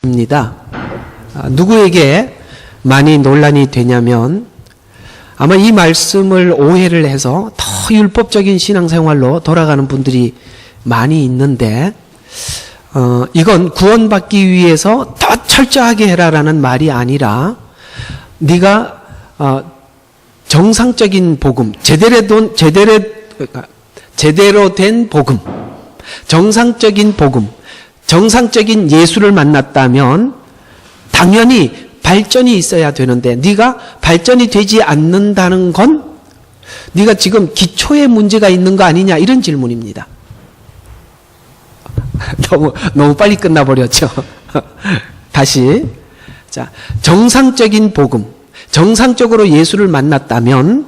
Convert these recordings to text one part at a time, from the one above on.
입니다. 누구에게 많이 논란이 되냐면 아마 이 말씀을 오해를 해서 더 율법적인 신앙생활로 돌아가는 분들이 많이 있는데 이건 구원받기 위해서 더 철저하게 해라라는 말이 아니라 네가 정상적인 복음, 제대로 된 복음, 정상적인 복음, 정상적인 예수를 만났다면 당연히 발전이 있어야 되는데 네가 발전이 되지 않는다는 건 네가 지금 기초에 문제가 있는 거 아니냐 이런 질문입니다. 너무 빨리 끝나버렸죠. 다시 자, 정상적인 복음, 정상적으로 예수를 만났다면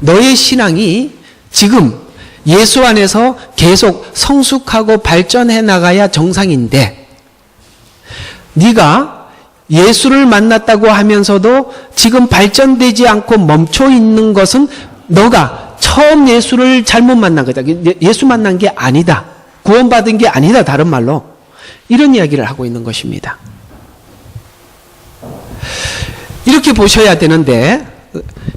너의 신앙이 지금 예수 안에서 계속 성숙하고 발전해 나가야 정상인데 네가 예수를 만났다고 하면서도 지금 발전되지 않고 멈춰 있는 것은 너가 처음 예수를 잘못 만난 거다. 예수 만난 게 아니다. 구원받은 게 아니다. 다른 말로 이런 이야기를 하고 있는 것입니다. 이렇게 보셔야 되는데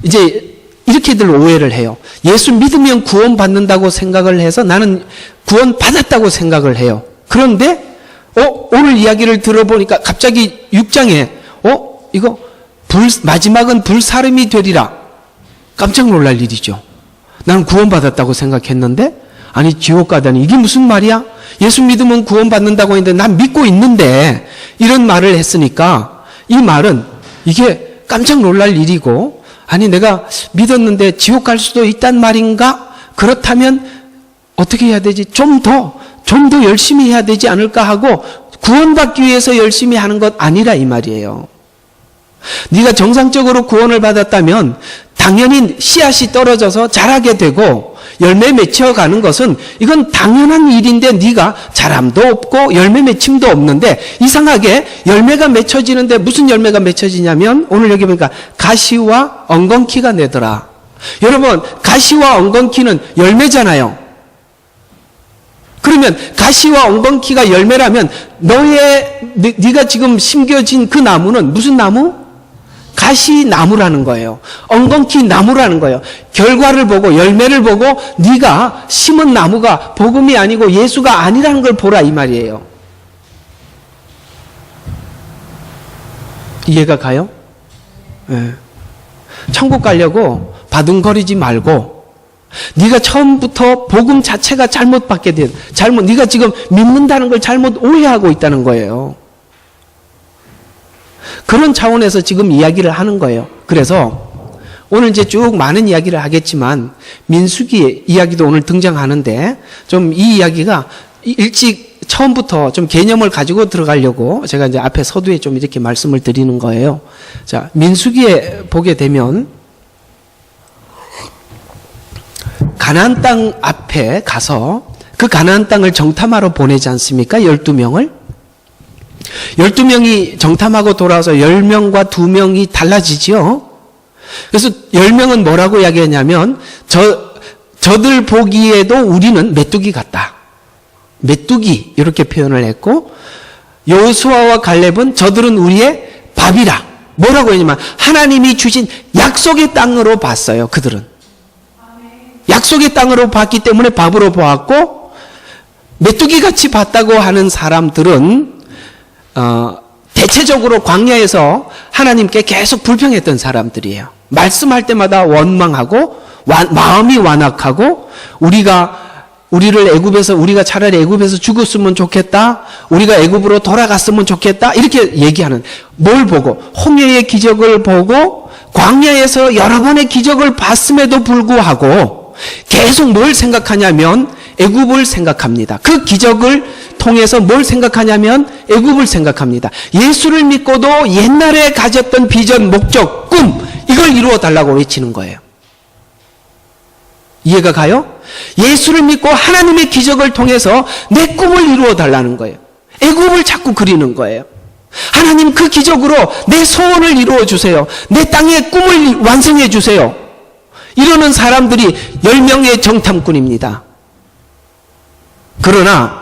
이제 이렇게들 오해를 해요. 예수 믿으면 구원받는다고 생각을 해서 나는 구원받았다고 생각을 해요. 그런데 오늘 이야기를 들어보니까 갑자기 6장에 이거 마지막은 불사름이 되리라. 깜짝 놀랄 일이죠. 나는 구원받았다고 생각했는데 아니 지옥 가다니 이게 무슨 말이야? 예수 믿으면 구원받는다고 했는데 난 믿고 있는데 이런 말을 했으니까 이 말은 이게 깜짝 놀랄 일이고 아니 내가 믿었는데 지옥 갈 수도 있단 말인가? 그렇다면 어떻게 해야 되지? 좀 더 열심히 해야 되지 않을까 하고 구원받기 위해서 열심히 하는 것 아니라 이 말이에요. 네가 정상적으로 구원을 받았다면 당연히 씨앗이 떨어져서 자라게 되고 열매 맺혀가는 것은 이건 당연한 일인데 네가 자람도 없고 열매 맺힘도 없는데 이상하게 열매가 맺혀지는데 무슨 열매가 맺혀지냐면 오늘 여기 보니까 가시와 엉겅퀴가 내더라. 여러분 가시와 엉겅퀴는 열매잖아요. 그러면 가시와 엉겅퀴가 열매라면 네가 지금 심겨진 그 나무는 무슨 나무? 가시나무라는 거예요. 엉겅퀴 나무라는 거예요. 결과를 보고 열매를 보고 네가 심은 나무가 복음이 아니고 예수가 아니라는 걸 보라 이 말이에요. 이해가 가요? 네. 천국 가려고 바둥거리지 말고 네가 처음부터 복음 자체가 잘못 받게 된 네가 지금 믿는다는 걸 잘못 오해하고 있다는 거예요. 그런 차원에서 지금 이야기를 하는 거예요. 그래서 오늘 이제 쭉 많은 이야기를 하겠지만 민수기 이야기도 오늘 등장하는데 좀 이 이야기가 일찍 처음부터 좀 개념을 가지고 들어가려고 제가 이제 앞에 서두에 좀 이렇게 말씀을 드리는 거예요. 자, 민수기에 보게 되면 가나안 땅 앞에 가서 그 가나안 땅을 정탐하러 보내지 않습니까? 12명을. 12명이 정탐하고 돌아와서 10명과 2명이 달라지죠. 그래서 10명은 뭐라고 이야기하냐면 저들 보기에도 우리는 메뚜기 같다. 메뚜기 이렇게 표현을 했고 여호수아와 갈렙은 저들은 우리의 밥이라. 뭐라고 했냐면 하나님이 주신 약속의 땅으로 봤어요. 그들은. 약속의 땅으로 봤기 때문에 밥으로 보았고 메뚜기같이 봤다고 하는 사람들은 대체적으로 광야에서 하나님께 계속 불평했던 사람들이에요. 말씀할 때마다 원망하고 마음이 완악하고 우리가 차라리 애굽에서 죽었으면 좋겠다. 우리가 애굽으로 돌아갔으면 좋겠다. 이렇게 얘기하는 뭘 보고 홍해의 기적을 보고 광야에서 여러 번의 기적을 봤음에도 불구하고 계속 뭘 생각하냐면 애굽을 생각합니다. 그 기적을 통해서 뭘 생각하냐면 애굽을 생각합니다. 예수를 믿고도 옛날에 가졌던 비전, 목적, 꿈 이걸 이루어 달라고 외치는 거예요. 이해가 가요? 예수를 믿고 하나님의 기적을 통해서 내 꿈을 이루어 달라는 거예요. 애굽을 자꾸 그리는 거예요. 하나님 그 기적으로 내 소원을 이루어 주세요. 내 땅의 꿈을 완성해 주세요. 이러는 사람들이 10명의 정탐꾼입니다. 그러나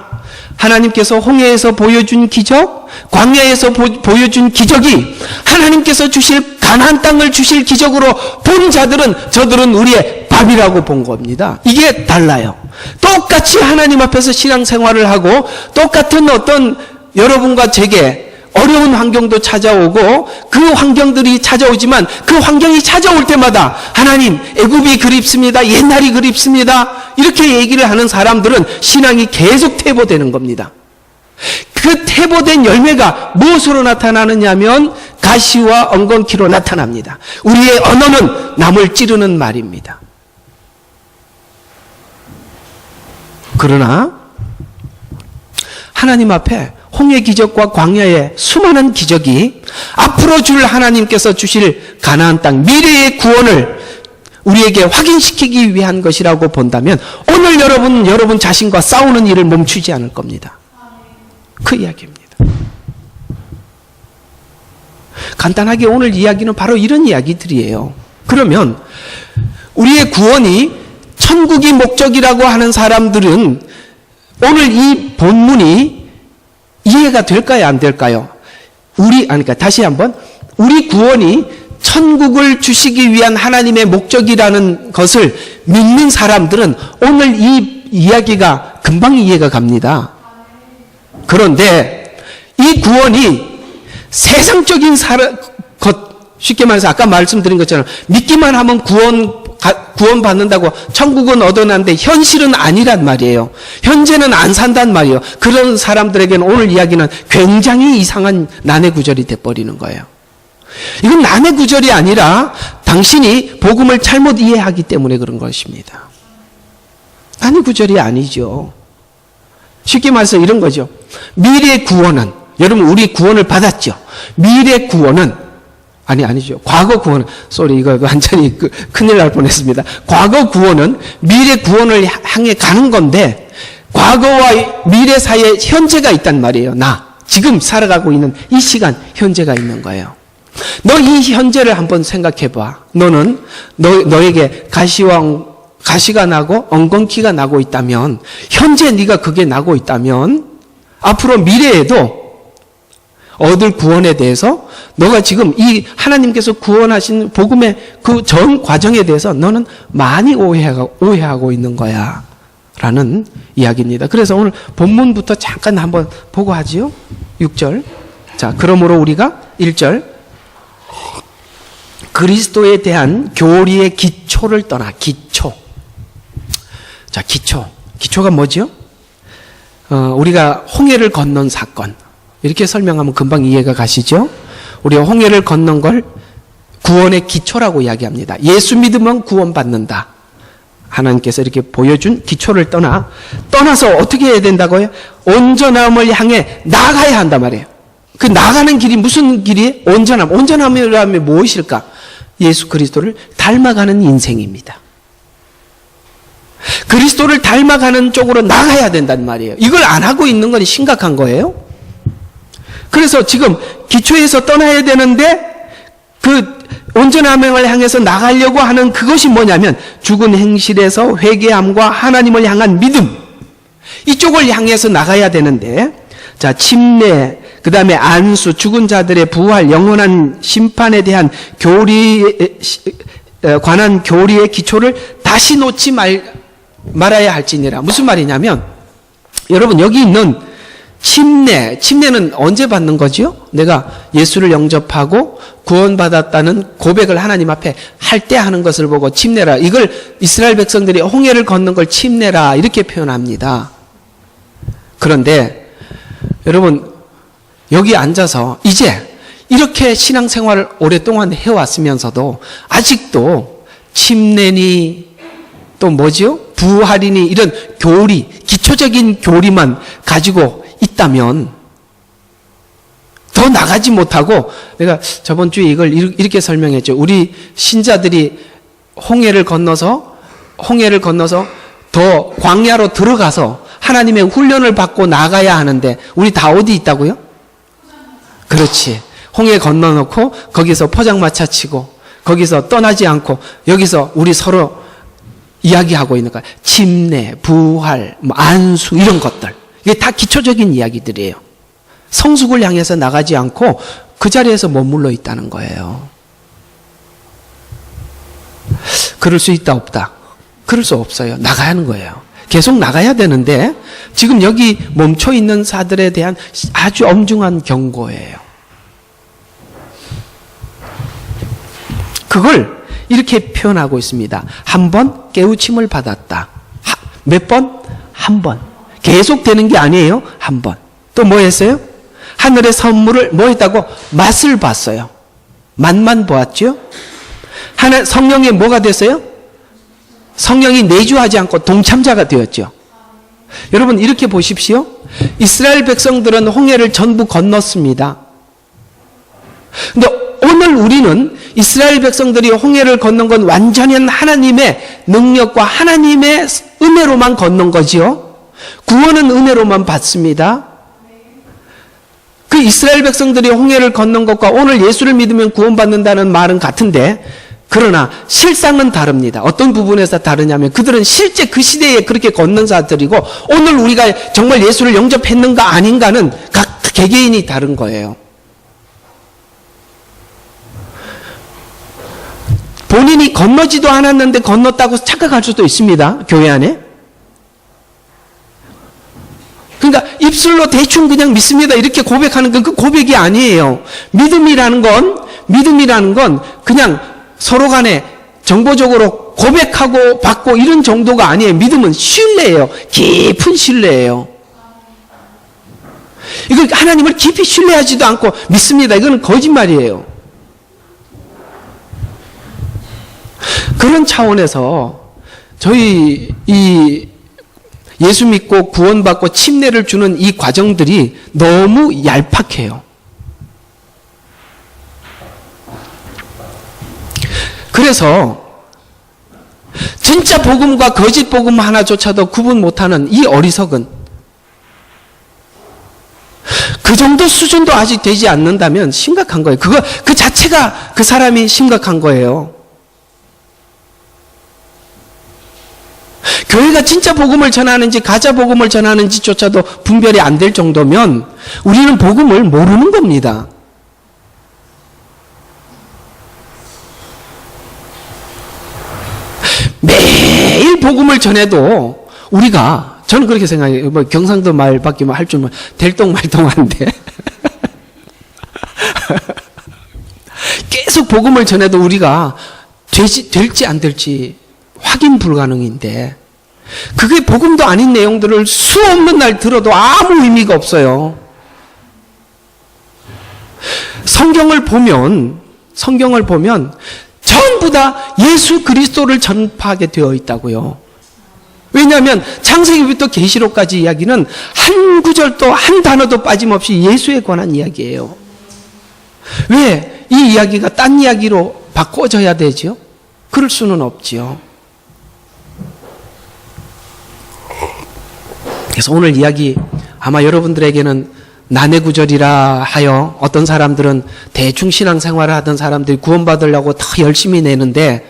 하나님께서 홍해에서 보여준 기적, 광야에서 보여준 기적이 하나님께서 주실 가나안 땅을 주실 기적으로 본 자들은 저들은 우리의 밥이라고 본 겁니다. 이게 달라요. 똑같이 하나님 앞에서 신앙생활을 하고 똑같은 어떤 여러분과 제게 어려운 환경도 찾아오고 그 환경들이 찾아오지만 그 환경이 찾아올 때마다 하나님 애굽이 그립습니다. 옛날이 그립습니다. 이렇게 얘기를 하는 사람들은 신앙이 계속 퇴보되는 겁니다. 그 퇴보된 열매가 무엇으로 나타나느냐면 가시와 엉겅퀴로 나타납니다. 우리의 언어는 남을 찌르는 말입니다. 그러나 하나님 앞에 홍해 기적과 광야의 수많은 기적이 앞으로 줄 하나님께서 주실 가나안 땅 미래의 구원을 우리에게 확인시키기 위한 것이라고 본다면 오늘 여러분 자신과 싸우는 일을 멈추지 않을 겁니다. 그 이야기입니다. 간단하게 오늘 이야기는 바로 이런 이야기들이에요. 그러면 우리의 구원이 천국이 목적이라고 하는 사람들은 오늘 이 본문이 이해가 될까요? 안 될까요? 그러니까 다시 한번 우리 구원이 천국을 주시기 위한 하나님의 목적이라는 것을 믿는 사람들은 오늘 이 이야기가 금방 이해가 갑니다. 그런데 이 구원이 세상적인 것, 쉽게 말해서 아까 말씀드린 것처럼 믿기만 하면 구원받는다고 천국은 얻어난데 현실은 아니란 말이에요. 현재는 안 산단 말이에요. 그런 사람들에게는 오늘 이야기는 굉장히 이상한 난해 구절이 돼버리는 거예요. 이건 난해 구절이 아니라 당신이 복음을 잘못 이해하기 때문에 그런 것입니다. 난해 구절이 아니죠. 쉽게 말해서 이런 거죠. 미래 구원은, 여러분 우리 구원을 받았죠. 미래 구원은 아니죠. 과거 구원은, 이거 완전히 큰일 날 뻔했습니다. 과거 구원은 미래 구원을 향해 가는 건데, 과거와 미래 사이에 현재가 있단 말이에요. 지금 살아가고 있는 이 시간, 현재가 있는 거예요. 너 이 현재를 한번 생각해 봐. 너는, 너에게 가시가 나고, 엉겅퀴가 나고 있다면, 현재 네가 그게 나고 있다면, 앞으로 미래에도 얻을 구원에 대해서 너가 지금 이 하나님께서 구원하신 복음의 그 전 과정에 대해서 너는 많이 오해하고 있는 거야 라는 이야기입니다. 그래서 오늘 본문부터 잠깐 한번 보고 하지요. 6절. 자, 그러므로 우리가 1절 그리스도에 대한 교리의 기초를 떠나. 기초. 자, 기초가 뭐죠? 우리가 홍해를 건넌 사건, 이렇게 설명하면 금방 이해가 가시죠? 우리가 홍해를 건넌 걸 구원의 기초라고 이야기합니다. 예수 믿으면 구원받는다. 하나님께서 이렇게 보여준 기초를 떠나서 어떻게 해야 된다고요? 온전함을 향해 나아가야 한단 말이에요. 그 나가는 길이 무슨 길이에요? 온전함이라면 무엇일까? 예수 그리스도를 닮아가는 인생입니다. 그리스도를 닮아가는 쪽으로 나가야 된단 말이에요. 이걸 안 하고 있는 건 심각한 거예요. 그래서 지금 기초에서 떠나야 되는데 그 온전함을 향해서 나가려고 하는 그것이 뭐냐면 죽은 행실에서 회개함과 하나님을 향한 믿음, 이쪽을 향해서 나가야 되는데, 자, 침례, 그 다음에 안수, 죽은 자들의 부활, 영원한 심판에 대한 관한 교리의 기초를 다시 놓지 말아야 할지니라. 무슨 말이냐면, 여러분 여기 있는 침례는 언제 받는 거지요? 내가 예수를 영접하고 구원받았다는 고백을 하나님 앞에 할 때 하는 것을 보고 침례라. 이걸 이스라엘 백성들이 홍해를 걷는 걸 침례라 이렇게 표현합니다. 그런데 여러분 여기 앉아서 이제 이렇게 신앙생활을 오랫동안 해왔으면서도 아직도 침례니 또 뭐지요? 부활이니 이런 교리, 기초적인 교리만 가지고 있다면 더 나가지 못하고, 내가 저번 주에 이걸 이렇게 설명했죠. 우리 신자들이 홍해를 건너서 더 광야로 들어가서 하나님의 훈련을 받고 나가야 하는데 우리 다 어디 있다고요? 그렇지. 홍해 건너놓고 거기서 포장마차 치고 거기서 떠나지 않고 여기서 우리 서로 이야기하고 있는 거야. 침례, 부활, 안수 이런 것들. 이게 다 기초적인 이야기들이에요. 성숙을 향해서 나가지 않고 그 자리에서 머물러 있다는 거예요. 그럴 수 있다 없다? 그럴 수 없어요. 나가야 하는 거예요. 계속 나가야 되는데 지금 여기 멈춰 있는 사들에 대한 아주 엄중한 경고예요. 그걸 이렇게 표현하고 있습니다. 한 번 깨우침을 받았다. 몇 번? 한 번. 계속 되는 게 아니에요. 한 번. 또 뭐 했어요? 하늘의 선물을 뭐 했다고? 맛을 봤어요. 맛만 보았죠? 성령이 뭐가 됐어요? 성령이 내주하지 않고 동참자가 되었죠. 여러분 이렇게 보십시오. 이스라엘 백성들은 홍해를 전부 건넜습니다. 근데 오늘 우리는 이스라엘 백성들이 홍해를 건넌 건 완전히 하나님의 능력과 하나님의 은혜로만 건넌 거지요. 구원은 은혜로만 받습니다. 그 이스라엘 백성들이 홍해를 건넌 것과 오늘 예수를 믿으면 구원받는다는 말은 같은데 그러나 실상은 다릅니다. 어떤 부분에서 다르냐면 그들은 실제 그 시대에 그렇게 건넌 자들이고 오늘 우리가 정말 예수를 영접했는가 아닌가는 각 개개인이 다른 거예요. 본인이 건너지도 않았는데 건넜다고 착각할 수도 있습니다. 교회 안에. 그러니까 입술로 대충 그냥 믿습니다. 이렇게 고백하는 건 그 고백이 아니에요. 믿음이라는 건 그냥 서로 간에 정보적으로 고백하고 받고 이런 정도가 아니에요. 믿음은 신뢰예요. 깊은 신뢰예요. 이거 하나님을 깊이 신뢰하지도 않고 믿습니다. 이거는 거짓말이에요. 그런 차원에서 저희 이 예수 믿고 구원받고 침례를 주는 이 과정들이 너무 얄팍해요. 그래서 진짜 복음과 거짓 복음 하나조차도 구분 못하는 이 어리석은 그 정도 수준도 아직 되지 않는다면 심각한 거예요. 그 자체가 그 사람이 심각한 거예요. 교회가 진짜 복음을 전하는지 가짜 복음을 전하는지조차도 분별이 안 될 정도면 우리는 복음을 모르는 겁니다. 매일 복음을 전해도 우리가 저는 그렇게 생각해요. 뭐 경상도 말밖에 할 줄만 될똥말똥한데 계속 복음을 전해도 우리가 될지 안 될지 확인 불가능인데 그게 복음도 아닌 내용들을 수 없는 날 들어도 아무 의미가 없어요. 성경을 보면 전부 다 예수 그리스도를 전파하게 되어 있다고요. 왜냐하면 창세기부터 계시록까지 이야기는 한 구절도 한 단어도 빠짐없이 예수에 관한 이야기예요. 왜 이 이야기가 딴 이야기로 바꿔져야 되죠? 그럴 수는 없지요. 그래서 오늘 이야기 아마 여러분들에게는 난해구절이라 하여 어떤 사람들은 대충 신앙생활을 하던 사람들이 구원받으려고 더 열심히 내는데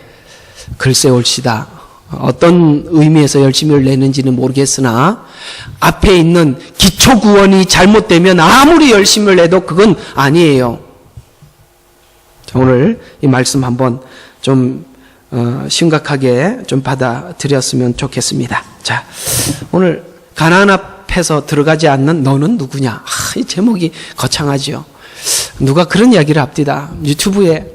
글쎄 옳시다. 어떤 의미에서 열심히 내는지는 모르겠으나 앞에 있는 기초구원이 잘못되면 아무리 열심히 내도 그건 아니에요. 오늘 이 말씀 한번 좀 심각하게 좀 받아들였으면 좋겠습니다. 자, 오늘 가나안 앞에서 들어가지 않는 너는 누구냐? 이 제목이 거창하죠. 누가 그런 이야기를 합디다. 유튜브에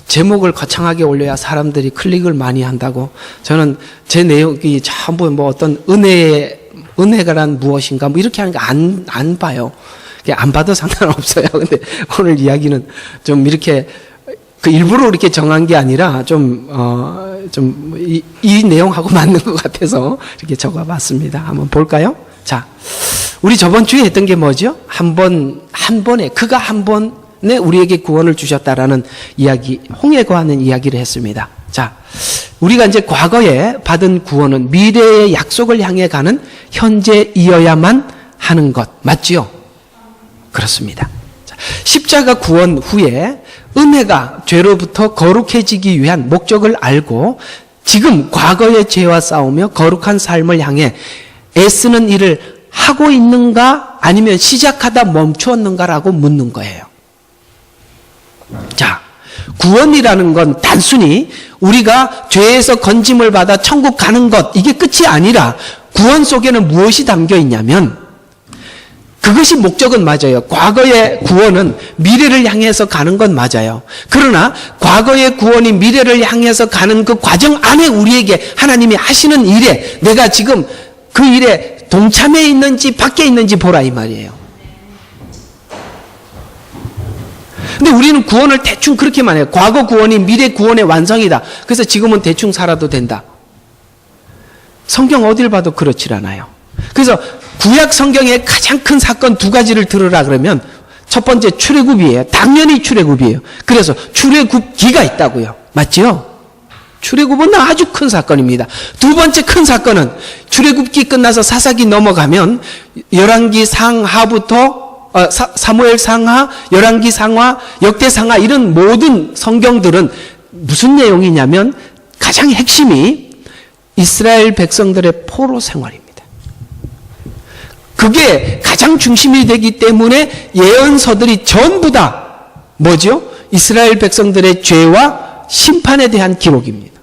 제목을 거창하게 올려야 사람들이 클릭을 많이 한다고. 저는 제 내용이 전부 뭐 어떤 은혜가란 무엇인가 뭐 이렇게 하는 거 안 봐요. 안 봐도 상관없어요. 근데 오늘 이야기는 좀 이렇게 그 일부러 이렇게 정한 게 아니라 이 내용하고 맞는 것 같아서 이렇게 적어봤습니다. 한번 볼까요? 자, 우리 저번 주에 했던 게 뭐죠? 한 번에 그가 한 번에 우리에게 구원을 주셨다라는 이야기, 홍해에 관한 이야기를 했습니다. 자, 우리가 이제 과거에 받은 구원은 미래의 약속을 향해 가는 현재이어야만 하는 것 맞지요? 그렇습니다. 자, 십자가 구원 후에 은혜가 죄로부터 거룩해지기 위한 목적을 알고 지금 과거의 죄와 싸우며 거룩한 삶을 향해 애쓰는 일을 하고 있는가 아니면 시작하다 멈추었는가라고 묻는 거예요. 자, 구원이라는 건 단순히 우리가 죄에서 건짐을 받아 천국 가는 것, 이게 끝이 아니라 구원 속에는 무엇이 담겨 있냐면 그것이 목적은 맞아요. 과거의 구원은 미래를 향해서 가는 건 맞아요. 그러나 과거의 구원이 미래를 향해서 가는 그 과정 안에 우리에게 하나님이 하시는 일에 내가 지금 그 일에 동참해 있는지 밖에 있는지 보라 이 말이에요. 근데 우리는 구원을 대충 그렇게만 해요. 과거 구원이 미래 구원의 완성이다. 그래서 지금은 대충 살아도 된다. 성경 어딜 봐도 그렇질 않아요. 그래서 구약 성경의 가장 큰 사건 두 가지를 들으라 그러면 첫 번째 출애굽이에요. 당연히 출애굽이에요. 그래서 출애굽기가 있다고요. 맞죠? 출애굽은 아주 큰 사건입니다. 두 번째 큰 사건은 출애굽기 끝나서 사사기 넘어가면 열왕기 상하부터 사무엘 상하, 열왕기 상하, 역대 상하 이런 모든 성경들은 무슨 내용이냐면 가장 핵심이 이스라엘 백성들의 포로 생활입니다. 그게 가장 중심이 되기 때문에 예언서들이 전부 다 뭐죠? 이스라엘 백성들의 죄와 심판에 대한 기록입니다.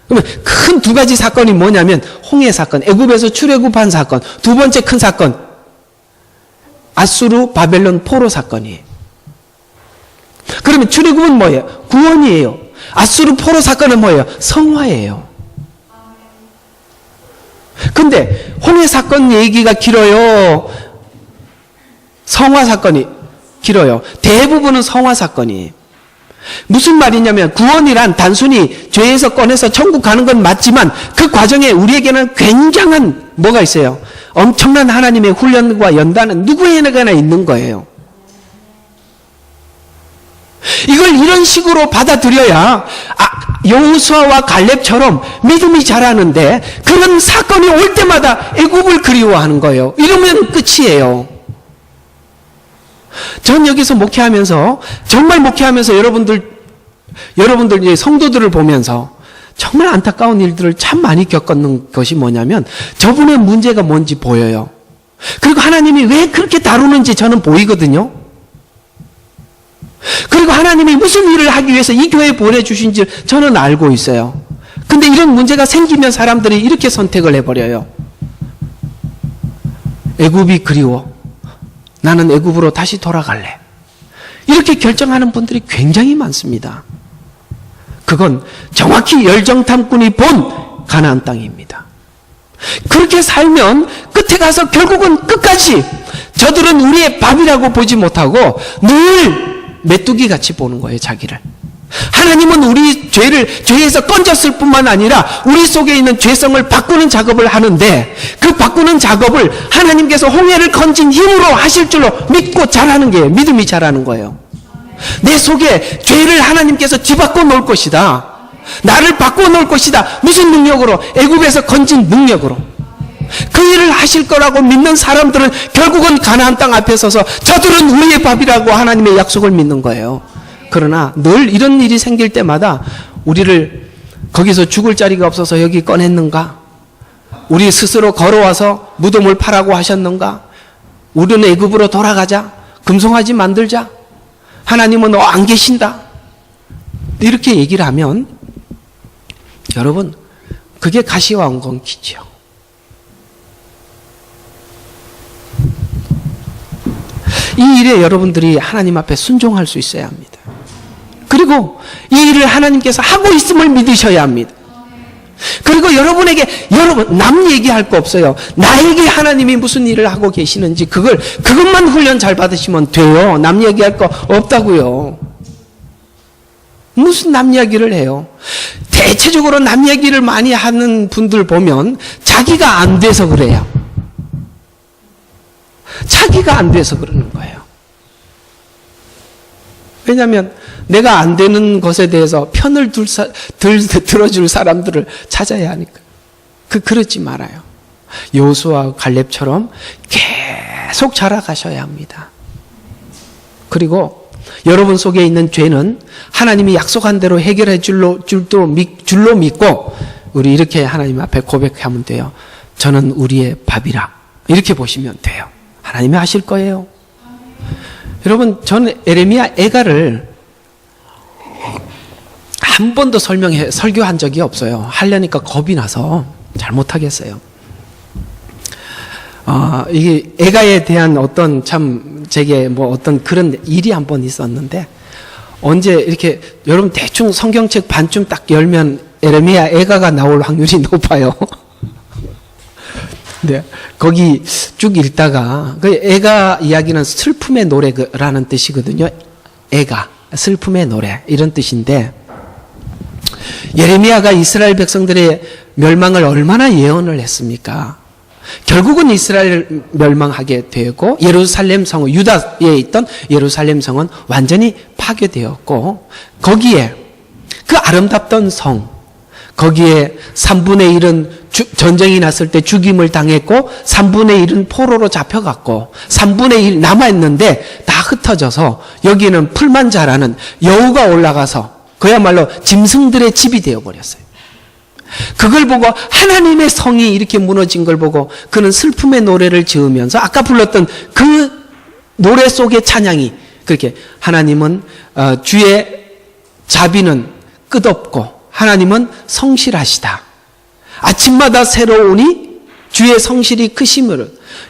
그러면 큰 두 가지 사건이 뭐냐면 홍해 사건, 애굽에서 출애굽한 사건, 두 번째 큰 사건 아수르 바벨론 포로 사건이에요. 그러면 출애굽은 뭐예요? 구원이에요. 아수르 포로 사건은 뭐예요? 성화예요. 근데 홍해 사건 얘기가 길어요? 성화 사건이 길어요? 대부분은 성화 사건이에요. 무슨 말이냐면 구원이란 단순히 죄에서 꺼내서 천국 가는 건 맞지만 그 과정에 우리에게는 굉장한 뭐가 있어요? 엄청난 하나님의 훈련과 연단은 누구에게나 있는 거예요. 이걸 이런 식으로 받아들여야 여호수아와 갈렙처럼 믿음이 자라는데 그런 사건이 올 때마다 애굽을 그리워하는 거예요. 이러면 끝이에요. 전 여기서 목회하면서 정말 목회하면서 여러분들 이제 성도들을 보면서 정말 안타까운 일들을 참 많이 겪었는 것이 뭐냐면 저분의 문제가 뭔지 보여요. 그리고 하나님이 왜 그렇게 다루는지 저는 보이거든요. 그리고 하나님이 무슨 일을 하기 위해서 이 교회에 보내주신지 저는 알고 있어요. 근데 이런 문제가 생기면 사람들이 이렇게 선택을 해버려요. 애굽이 그리워. 나는 애굽으로 다시 돌아갈래. 이렇게 결정하는 분들이 굉장히 많습니다. 그건 정확히 열정탐꾼이 본 가나안 땅입니다. 그렇게 살면 끝에 가서 결국은 끝까지 저들은 우리의 밥이라고 보지 못하고 늘 메뚜기 같이 보는 거예요, 자기를. 하나님은 우리 죄에서 건졌을 뿐만 아니라 우리 속에 있는 죄성을 바꾸는 작업을 하는데 그 바꾸는 작업을 하나님께서 홍해를 건진 힘으로 하실 줄로 믿고 잘하는 게 믿음이 잘하는 거예요. 내 속에 죄를 하나님께서 뒤바꿔 놓을 것이다. 나를 바꿔 놓을 것이다. 무슨 능력으로? 애굽에서 건진 능력으로. 그 일을 하실 거라고 믿는 사람들은 결국은 가나안 땅 앞에 서서 저들은 우리의 밥이라고 하나님의 약속을 믿는 거예요. 그러나 늘 이런 일이 생길 때마다 우리를 거기서 죽을 자리가 없어서 여기 꺼냈는가? 우리 스스로 걸어와서 무덤을 파라고 하셨는가? 우리는 애굽으로 돌아가자. 금송아지 만들자. 하나님은 안 계신다. 이렇게 얘기를 하면 여러분 그게 가시화원건기죠. 이 일에 여러분들이 하나님 앞에 순종할 수 있어야 합니다. 그리고 이 일을 하나님께서 하고 있음을 믿으셔야 합니다. 그리고 여러분 남 얘기할 거 없어요. 나에게 하나님이 무슨 일을 하고 계시는지 그것만 훈련 잘 받으시면 돼요. 남 얘기할 거 없다고요. 무슨 남 이야기를 해요? 대체적으로 남 얘기를 많이 하는 분들 보면 자기가 안 돼서 그래요. 자기가 안 돼서 그러는 거예요. 왜냐하면 내가 안 되는 것에 대해서 편을 들어줄 사람들을 찾아야 하니까. 그러지 말아요. 여호수아와 갈렙처럼 계속 자라가셔야 합니다. 그리고 여러분 속에 있는 죄는 하나님이 약속한 대로 해결해 줄로 믿고 우리 이렇게 하나님 앞에 고백하면 돼요. 저는 우리의 밥이라. 이렇게 보시면 돼요. 하나님이 하실 거예요. 여러분, 저는 에레미야 애가를 한 번도 설교한 적이 없어요. 하려니까 겁이 나서 잘 못하겠어요. 이게 애가에 대한 어떤 제게 어떤 그런 일이 한 번 있었는데, 언제 이렇게 여러분 대충 성경책 반쯤 딱 열면 에레미야 애가가 나올 확률이 높아요. 네, 거기 쭉 읽다가 그 애가 이야기는 슬픔의 노래라는 뜻이거든요. 애가 슬픔의 노래 이런 뜻인데, 예레미야가 이스라엘 백성들의 멸망을 얼마나 예언을 했습니까? 결국은 이스라엘 멸망하게 되고 예루살렘 성은, 유다에 있던 예루살렘 성은 완전히 파괴되었고, 거기에 그 아름답던 성, 거기에 3분의 1은 전쟁이 났을 때 죽임을 당했고 3분의 1은 포로로 잡혀갔고 3분의 1 남아있는데 다 흩어져서 여기는 풀만 자라는 여우가 올라가서 그야말로 짐승들의 집이 되어버렸어요. 그걸 보고 하나님의 성이 이렇게 무너진 걸 보고 그는 슬픔의 노래를 지으면서 아까 불렀던 그 노래 속의 찬양이 그렇게, 하나님은 주의 자비는 끝없고 하나님은 성실하시다. 아침마다 새로우니 주의 성실이 크심으로.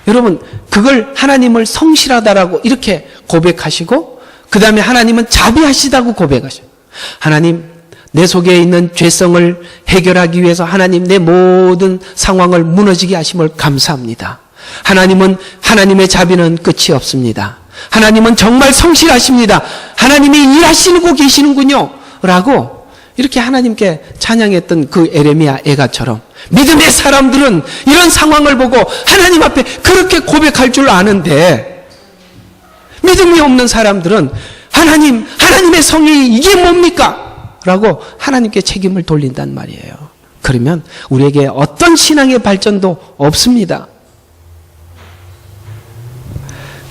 여러분, 그걸 하나님을 성실하다라고 이렇게 고백하시고, 그 다음에 하나님은 자비하시다고 고백하셔요. 하나님, 내 속에 있는 죄성을 해결하기 위해서 하나님 내 모든 상황을 무너지게 하심을 감사합니다. 하나님은, 하나님의 자비는 끝이 없습니다. 하나님은 정말 성실하십니다. 하나님이 일하시고 계시는군요. 라고 이렇게 하나님께 찬양했던 그 에레미야 애가처럼 믿음의 사람들은 이런 상황을 보고 하나님 앞에 그렇게 고백할 줄 아는데, 믿음이 없는 사람들은 하나님의 성이 이게 뭡니까? 라고 하나님께 책임을 돌린단 말이에요. 그러면 우리에게 어떤 신앙의 발전도 없습니다.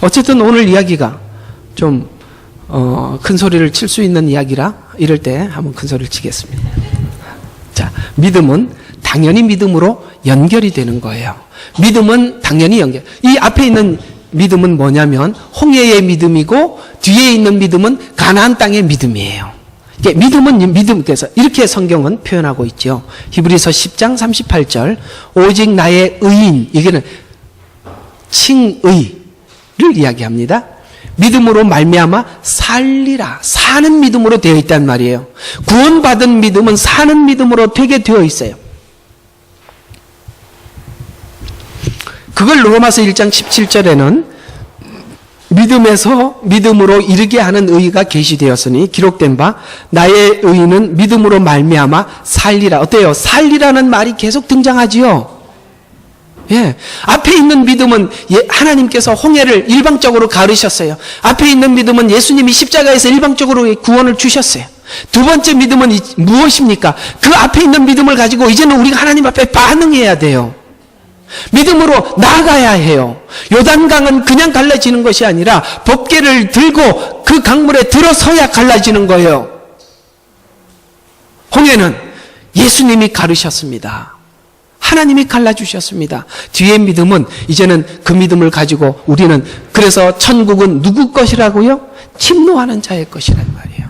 어쨌든 오늘 이야기가 좀 큰 소리를 칠 수 있는 이야기라 이럴 때 한번 큰 소리를 치겠습니다. 자, 믿음은 당연히 믿음으로 연결이 되는 거예요. 믿음은 당연히 연결. 이 앞에 있는 믿음은 뭐냐면 홍해의 믿음이고 뒤에 있는 믿음은 가나안 땅의 믿음이에요. 믿음은 믿음께서 이렇게 성경은 표현하고 있죠. 히브리서 10장 38절, 오직 나의 의인, 이게는 칭의를 이야기합니다. 믿음으로 말미암아 살리라. 사는 믿음으로 되어 있단 말이에요. 구원받은 믿음은 사는 믿음으로 되게 되어 있어요. 그걸 로마서 1장 17절에는 믿음에서 믿음으로 이르게 하는 의가 계시되었으니 기록된 바 나의 의는 믿음으로 말미암아 살리라. 어때요? 살리라는 말이 계속 등장하지요. 예, 앞에 있는 믿음은 하나님께서 홍해를 일방적으로 가르셨어요. 앞에 있는 믿음은 예수님이 십자가에서 일방적으로 구원을 주셨어요. 두 번째 믿음은 무엇입니까? 그 앞에 있는 믿음을 가지고 이제는 우리가 하나님 앞에 반응해야 돼요. 믿음으로 나아가야 해요. 요단강은 그냥 갈라지는 것이 아니라 법궤를 들고 그 강물에 들어서야 갈라지는 거예요. 홍해는 예수님이 가르셨습니다. 하나님이 갈라주셨습니다. 뒤에 믿음은 이제는 그 믿음을 가지고 우리는, 그래서 천국은 누구 것이라고요? 침노하는 자의 것이란 말이에요.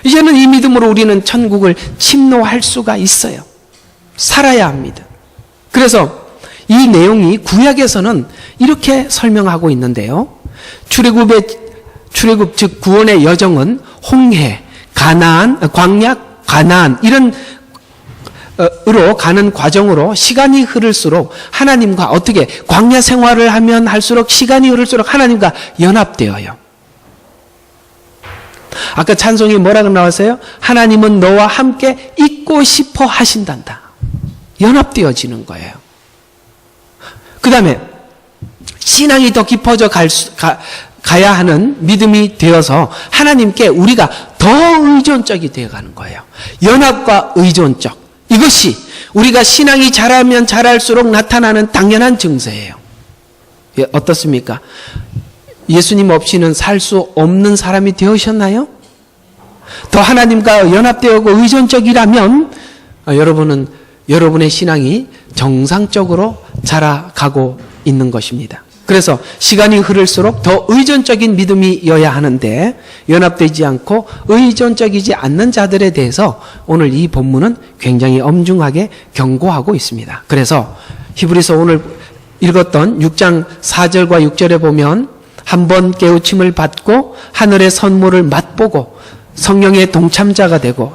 이제는 이 믿음으로 우리는 천국을 침노할 수가 있어요. 살아야 합니다. 그래서 이 내용이 구약에서는 이렇게 설명하고 있는데요. 출애굽 즉 구원의 여정은 홍해, 가나안, 광야, 가나안 이런 으로 가는 과정으로 시간이 흐를수록 하나님과 어떻게 광야 생활을 하면 할수록 시간이 흐를수록 하나님과 연합되어요. 아까 찬송이 뭐라고 나왔어요? 하나님은 너와 함께 있고 싶어 하신단다. 연합되어지는 거예요. 그 다음에 신앙이 더 깊어져 가야 하는 믿음이 되어서 하나님께 우리가 더 의존적이 되어가는 거예요. 연합과 의존적. 이것이 우리가 신앙이 자라면 자랄수록 나타나는 당연한 증세예요. 예, 어떻습니까? 예수님 없이는 살 수 없는 사람이 되으셨나요? 더 하나님과 연합되고 의존적이라면 여러분은 여러분의 신앙이 정상적으로 자라가고 있는 것입니다. 그래서 시간이 흐를수록 더 의존적인 믿음이어야 하는데 연합되지 않고 의존적이지 않는 자들에 대해서 오늘 이 본문은 굉장히 엄중하게 경고하고 있습니다. 그래서 히브리서 오늘 읽었던 6장 4절과 6절에 보면 한번 깨우침을 받고 하늘의 선물을 맛보고 성령의 동참자가 되고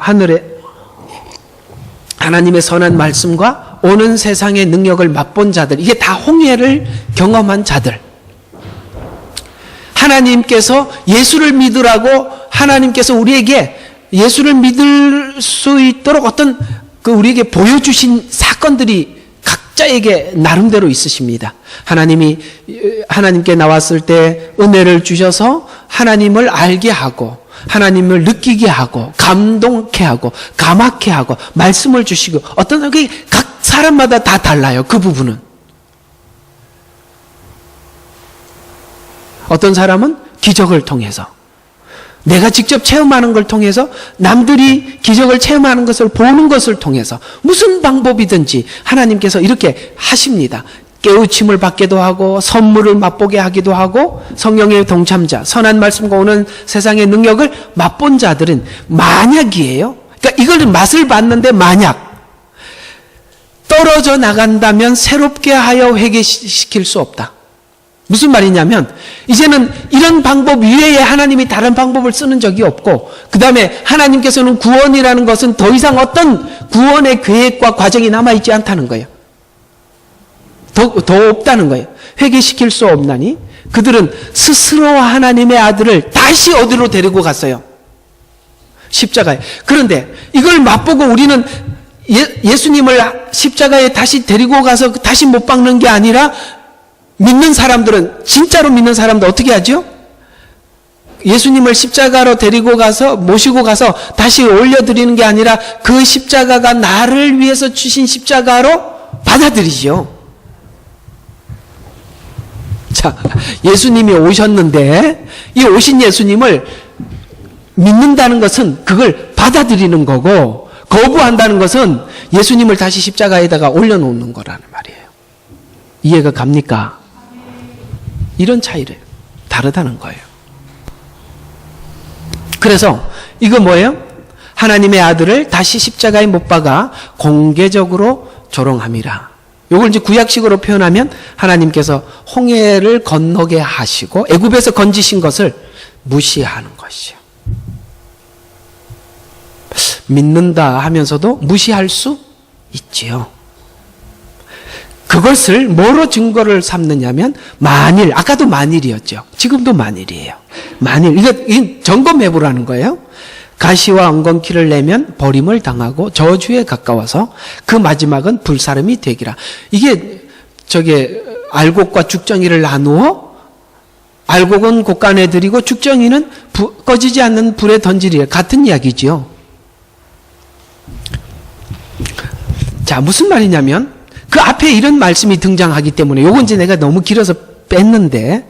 하나님의 선한 말씀과 오는 세상의 능력을 맛본 자들, 이게 다 홍해를 경험한 자들. 하나님께서 예수를 믿으라고 하나님께서 우리에게 예수를 믿을 수 있도록 어떤 우리에게 보여주신 사건들이 각자에게 나름대로 있으십니다. 하나님께 나왔을 때 은혜를 주셔서 하나님을 알게 하고 하나님을 느끼게 하고 감동케 하고 감화케 하고 말씀을 주시고 어떤 게 각 사람마다 다 달라요. 그 부분은. 어떤 사람은 기적을 통해서 내가 직접 체험하는 걸 통해서 남들이 기적을 체험하는 것을 보는 것을 통해서 무슨 방법이든지 하나님께서 이렇게 하십니다. 깨우침을 받기도 하고 선물을 맛보게 하기도 하고 성령의 동참자, 선한 말씀과 오는 세상의 능력을 맛본 자들은 만약이에요. 그러니까 이걸 맛을 봤는데 만약 떨어져 나간다면 새롭게 하여 회개시킬 수 없다. 무슨 말이냐면 이제는 이런 방법 이외에 하나님이 다른 방법을 쓰는 적이 없고 그 다음에 하나님께서는 구원이라는 것은 더 이상 어떤 구원의 계획과 과정이 남아있지 않다는 거예요. 더 없다는 거예요. 회개시킬 수 없나니 그들은 스스로 하나님의 아들을 다시 어디로 데리고 갔어요? 십자가에. 그런데 이걸 맛보고 우리는 예수님을 십자가에 다시 데리고 가서 다시 못 박는 게 아니라 믿는 사람들은 진짜로 믿는 사람들 어떻게 하죠? 예수님을 십자가로 데리고 가서 모시고 가서 다시 올려드리는 게 아니라 그 십자가가 나를 위해서 주신 십자가로 받아들이죠. 자, 예수님이 오셨는데 이 오신 예수님을 믿는다는 것은 그걸 받아들이는 거고 거부한다는 것은 예수님을 다시 십자가에다가 올려놓는 거라는 말이에요. 이해가 갑니까? 이런 차이를 다르다는 거예요. 그래서 이거 뭐예요? 하나님의 아들을 다시 십자가에 못 박아 공개적으로 조롱함이라. 이걸 이제 구약식으로 표현하면 하나님께서 홍해를 건너게 하시고 애굽에서 건지신 것을 무시하는 것이요. 믿는다 하면서도 무시할 수 있지요. 그것을 뭐로 증거를 삼느냐면 만일, 아까도 만일이었죠. 지금도 만일이에요. 만일, 이거 점검해보라는 거예요. 가시와 엉겅퀴를 내면 버림을 당하고 저주에 가까워서 그 마지막은 불사름이 되기라. 이게 알곡과 죽정이를 나누어 알곡은 곳간에 들이고 죽정이는 꺼지지 않는 불에 던지리라. 같은 이야기지요. 자, 무슨 말이냐면 그 앞에 이런 말씀이 등장하기 때문에 요건 이제 내가 너무 길어서 뺐는데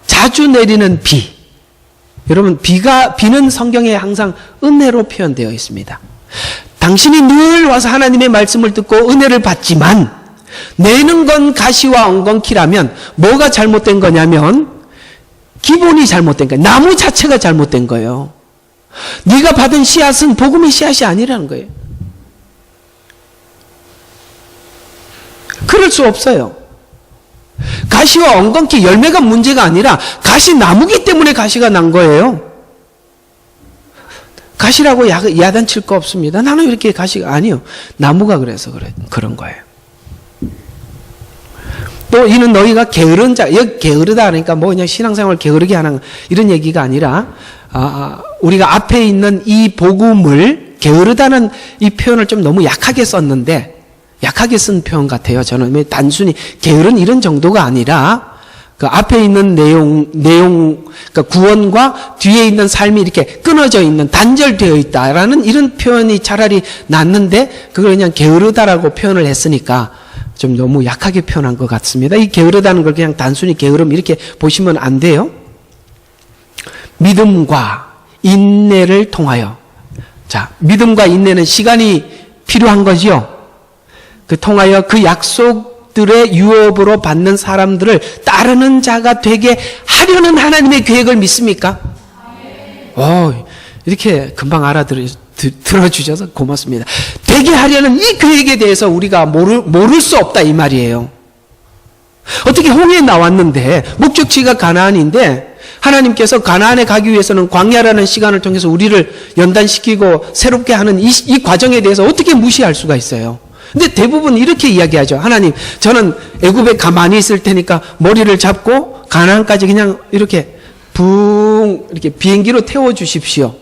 자주 내리는 비. 여러분 비는 성경에 항상 은혜로 표현되어 있습니다. 당신이 늘 와서 하나님의 말씀을 듣고 은혜를 받지만 내는 건 가시와 엉겅퀴라면 뭐가 잘못된 거냐면 기본이 잘못된 거예요. 나무 자체가 잘못된 거예요. 네가 받은 씨앗은 복음의 씨앗이 아니라는 거예요. 그럴 수 없어요. 가시와 엉겅퀴 열매가 문제가 아니라 가시 나무기 때문에 가시가 난 거예요. 가시라고 야단칠 거 없습니다. 나는 이렇게 가시가 아니요. 나무가 그래서 그런 거예요. 또 이는 너희가 게으른 자, 여기 게으르다 하니까 뭐 그냥 신앙생활을 게으르게 하는 이런 얘기가 아니라 우리가 앞에 있는 이 복음을 게으르다는 이 표현을 좀 너무 약하게 썼는데 약하게 쓴 표현 같아요. 저는 단순히 게으른 이런 정도가 아니라 그 앞에 있는 내용, 그러니까 구원과 뒤에 있는 삶이 이렇게 끊어져 있는, 단절되어 있다라는 이런 표현이 차라리 낫는데 그걸 그냥 게으르다라고 표현을 했으니까 좀 너무 약하게 표현한 것 같습니다. 이 게으르다는 걸 그냥 단순히 게으름 이렇게 보시면 안 돼요. 믿음과 인내를 통하여. 자, 믿음과 인내는 시간이 필요한 거지요. 통하여 그 약속들을 세력들의 유업으로 받는 사람들을 따르는 자가 되게 하려는 하나님의 계획을 믿습니까? 이렇게 금방 들어주셔서 고맙습니다. 되게 하려는 이 계획에 대해서 우리가 모를 수 없다 이 말이에요. 어떻게 홍해에 나왔는데 목적지가 가나안인데 하나님께서 가나안에 가기 위해서는 광야라는 시간을 통해서 우리를 연단시키고 새롭게 하는 이 과정에 대해서 어떻게 무시할 수가 있어요? 근데 대부분 이렇게 이야기하죠. 하나님, 저는 애굽에 가만히 있을 테니까 머리를 잡고 가나안까지 그냥 이렇게 이렇게 비행기로 태워주십시오.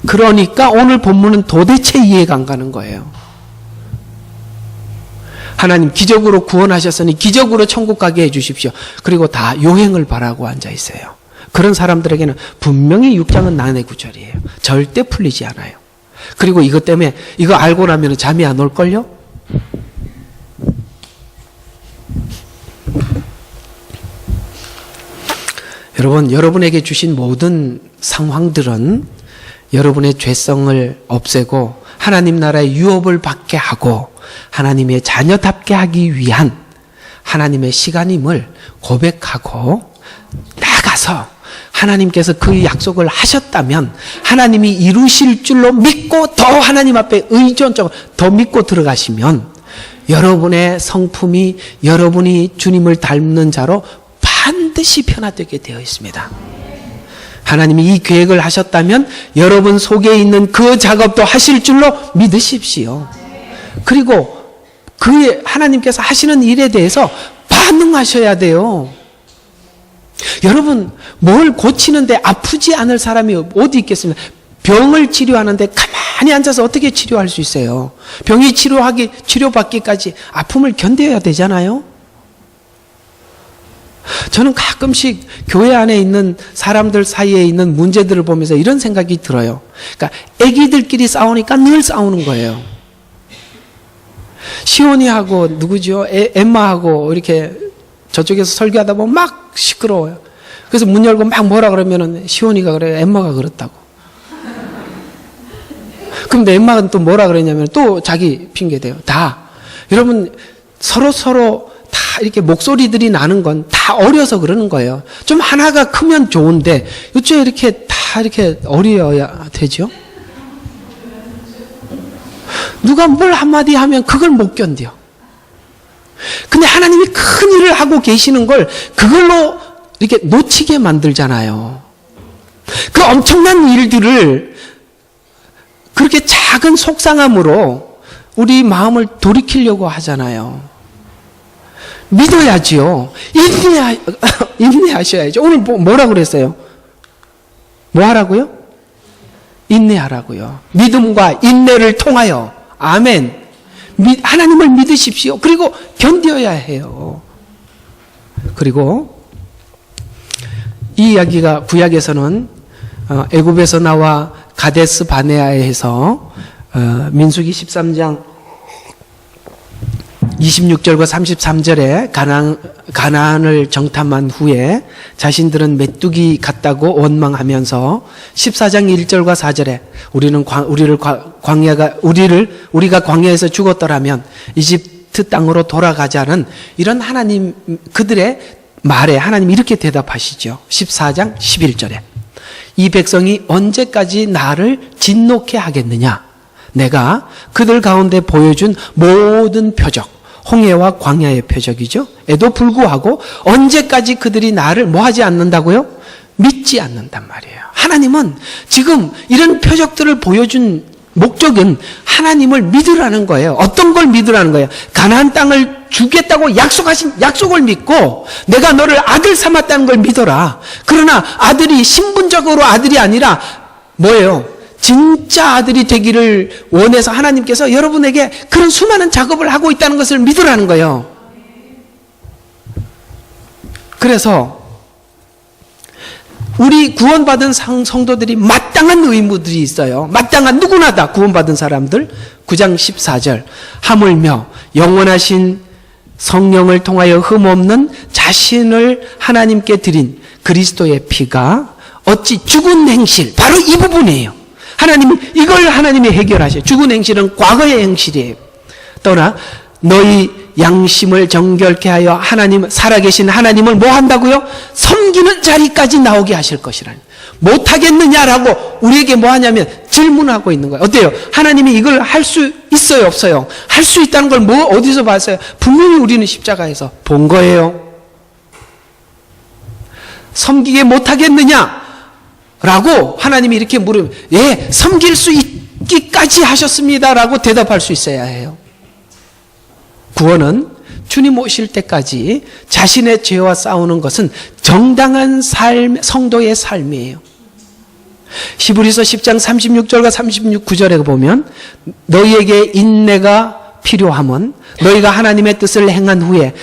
그러니까 오늘 본문은 도대체 이해가 안 가는 거예요. 하나님 기적으로 구원하셨으니 기적으로 천국 가게 해주십시오. 그리고 다 요행을 바라고 앉아 있어요. 그런 사람들에게는 분명히 6장은 난의 구절이에요. 절대 풀리지 않아요. 그리고 이것 때문에 이거 알고 나면 잠이 안 올걸요? 여러분, 여러분에게 주신 모든 상황들은 여러분의 죄성을 없애고 하나님 나라의 유업을 받게 하고 하나님의 자녀답게 하기 위한 하나님의 시간임을 고백하고 나가서 하나님께서 그 약속을 하셨다면 하나님이 이루실 줄로 믿고 더 하나님 앞에 의존적으로 더 믿고 들어가시면 여러분의 성품이 여러분이 주님을 닮는 자로 반드시 변화되게 되어 있습니다. 하나님이 이 계획을 하셨다면 여러분 속에 있는 그 작업도 하실 줄로 믿으십시오. 그리고 그 하나님께서 하시는 일에 대해서 반응하셔야 돼요. 여러분, 뭘 고치는데 아프지 않을 사람이 어디 있겠습니까? 병을 치료하는데 가만히 앉아서 어떻게 치료할 수 있어요? 병이 치료받기까지 아픔을 견뎌야 되잖아요? 저는 가끔씩 교회 안에 있는 사람들 사이에 있는 문제들을 보면서 이런 생각이 들어요. 그러니까 애기들끼리 싸우니까 늘 싸우는 거예요. 시온이하고 누구죠? 엠마하고 이렇게 저쪽에서 설교하다 보면 막 시끄러워요. 그래서 문 열고 막 뭐라 그러면은 시온이가 그래요. 엠마가 그렇다고. 그럼 엠마는 또 뭐라 그러냐면 또 자기 핑계대요. 다. 여러분, 서로 다 이렇게 목소리들이 나는 건 다 어려서 그러는 거예요. 좀 하나가 크면 좋은데 어째 이렇게 다 이렇게 어려야 되죠? 누가 뭘 한마디 하면 그걸 못 견뎌. 근데 하나님이 큰 일을 하고 계시는 걸 그걸로 이렇게 놓치게 만들잖아요. 그 엄청난 일들을 그렇게 작은 속상함으로 우리 마음을 돌이키려고 하잖아요. 믿어야지요. 인내하셔야죠. 오늘 뭐라 그랬어요? 뭐 하라고요? 인내하라고요. 믿음과 인내를 통하여. 아멘. 하나님을 믿으십시오. 그리고 견뎌야 해요. 그리고 이 이야기가 구약에서는 애굽에서 나와 가데스 바네아에서 민수기 13장 26절과 33절에 가나안을 정탐한 후에 자신들은 메뚜기 같다고 원망하면서 14장 1절과 4절에 우리가 광야에서 죽었더라면 이집트 땅으로 돌아가자는 이런 하나님 그들의 말에 하나님 이렇게 대답하시죠. 14장 11절에 이 백성이 언제까지 나를 진노케 하겠느냐? 내가 그들 가운데 보여준 모든 표적 홍해와 광야의 표적이죠. 에도 불구하고 언제까지 그들이 나를 뭐 하지 않는다고요? 믿지 않는단 말이에요. 하나님은 지금 이런 표적들을 보여준 목적은 하나님을 믿으라는 거예요. 어떤 걸 믿으라는 거예요? 가나안 땅을 주겠다고 약속하신 약속을 믿고 내가 너를 아들 삼았다는 걸 믿어라. 그러나 아들이 신분적으로 아들이 아니라 뭐예요? 진짜 아들이 되기를 원해서 하나님께서 여러분에게 그런 수많은 작업을 하고 있다는 것을 믿으라는 거예요. 그래서 우리 구원받은 성도들이 마땅한 의무들이 있어요. 마땅한 누구나 다 구원받은 사람들. 9장 14절 하물며 영원하신 성령을 통하여 흠없는 자신을 하나님께 드린 그리스도의 피가 어찌 죽은 행실, 바로 이 부분이에요. 이걸 하나님이 해결하셔요. 죽은 행실은 과거의 행실이에요. 또나 너희 양심을 정결케 하여 하나님, 살아계신 하나님을 뭐 한다고요? 섬기는 자리까지 나오게 하실 것이라니. 못하겠느냐라고 우리에게 뭐 하냐면 질문하고 있는 거예요. 어때요? 하나님이 이걸 할 수 있어요, 없어요? 할 수 있다는 걸 뭐 어디서 봤어요? 분명히 우리는 십자가에서 본 거예요. 섬기게 못하겠느냐? 라고 하나님이 이렇게 물으면 예, 섬길 수 있기까지 하셨습니다 라고 대답할 수 있어야 해요. 구원은 주님 오실 때까지 자신의 죄와 싸우는 것은 정당한 삶, 성도의 삶이에요. 히브리서 10장 36절과 36절에 보면 너희에게 인내가 필요함은 너희가 하나님의 뜻을 행한 후에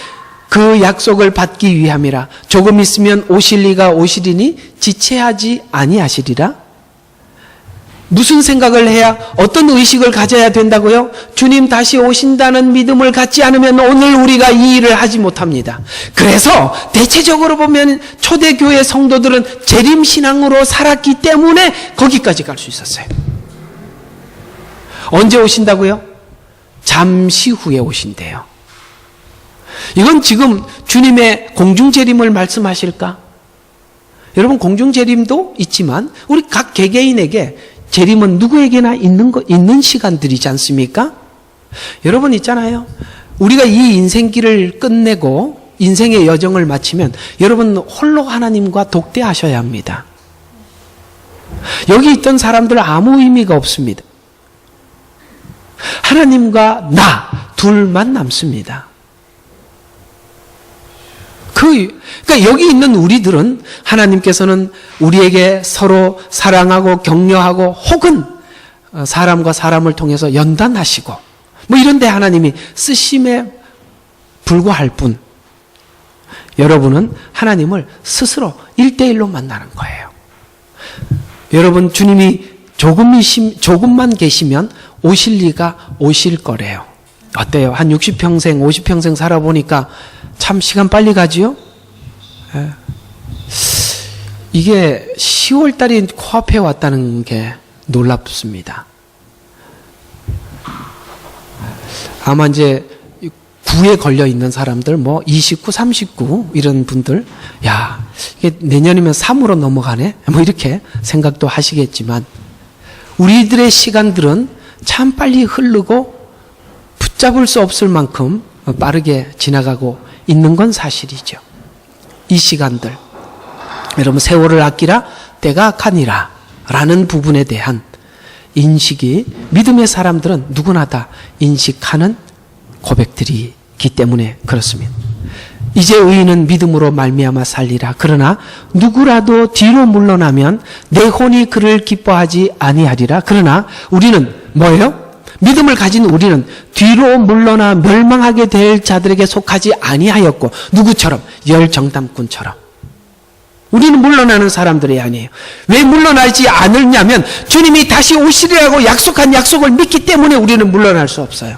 그 약속을 받기 위함이라. 조금 있으면 오실 이가 오시리니 지체하지 아니하시리라. 무슨 생각을 해야, 어떤 의식을 가져야 된다고요? 주님 다시 오신다는 믿음을 갖지 않으면 오늘 우리가 이 일을 하지 못합니다. 그래서 대체적으로 보면 초대교회 성도들은 재림신앙으로 살았기 때문에 거기까지 갈 수 있었어요. 언제 오신다고요? 잠시 후에 오신대요. 이건 지금 주님의 공중재림을 말씀하실까? 여러분, 공중재림도 있지만 우리 각 개개인에게 재림은 누구에게나 있는 시간들이지 않습니까? 여러분 있잖아요. 우리가 이 인생길을 끝내고 인생의 여정을 마치면 여러분 홀로 하나님과 독대하셔야 합니다. 여기 있던 사람들 아무 의미가 없습니다. 하나님과 나 둘만 남습니다. 그러니까 여기 있는 우리들은 하나님께서는 우리에게 서로 사랑하고 격려하고 혹은 사람과 사람을 통해서 연단하시고 뭐 이런데 하나님이 쓰심에 불과할 뿐, 여러분은 하나님을 스스로 1대1로 만나는 거예요. 여러분, 주님이 조금만 계시면 오실 리가 오실 거래요. 어때요? 한 60평생, 50평생 살아보니까 참 시간 빨리 가지요? 예. 이게 10월 달이 코앞에 왔다는 게 놀랍습니다. 아마 이제 9에 걸려 있는 사람들, 뭐 29, 39 이런 분들, 야, 이게 내년이면 3으로 넘어가네? 뭐 이렇게 생각도 하시겠지만 우리들의 시간들은 참 빨리 흐르고 붙잡을 수 없을 만큼 빠르게 지나가고 있는 건 사실이죠. 이 시간들, 여러분, 세월을 아끼라 때가 악하니라 라는 부분에 대한 인식이 믿음의 사람들은 누구나 다 인식하는 고백들이기 때문에 그렇습니다. 이제 의인은 믿음으로 말미암아 살리라. 그러나 누구라도 뒤로 물러나면 내 혼이 그를 기뻐하지 아니하리라. 그러나 우리는 뭐예요? 믿음을 가진 우리는 뒤로 물러나 멸망하게 될 자들에게 속하지 아니하였고, 누구처럼? 열정탐꾼처럼. 우리는 물러나는 사람들이 아니에요. 왜 물러나지 않으냐면 주님이 다시 오시리라고 약속한 약속을 믿기 때문에 우리는 물러날 수 없어요.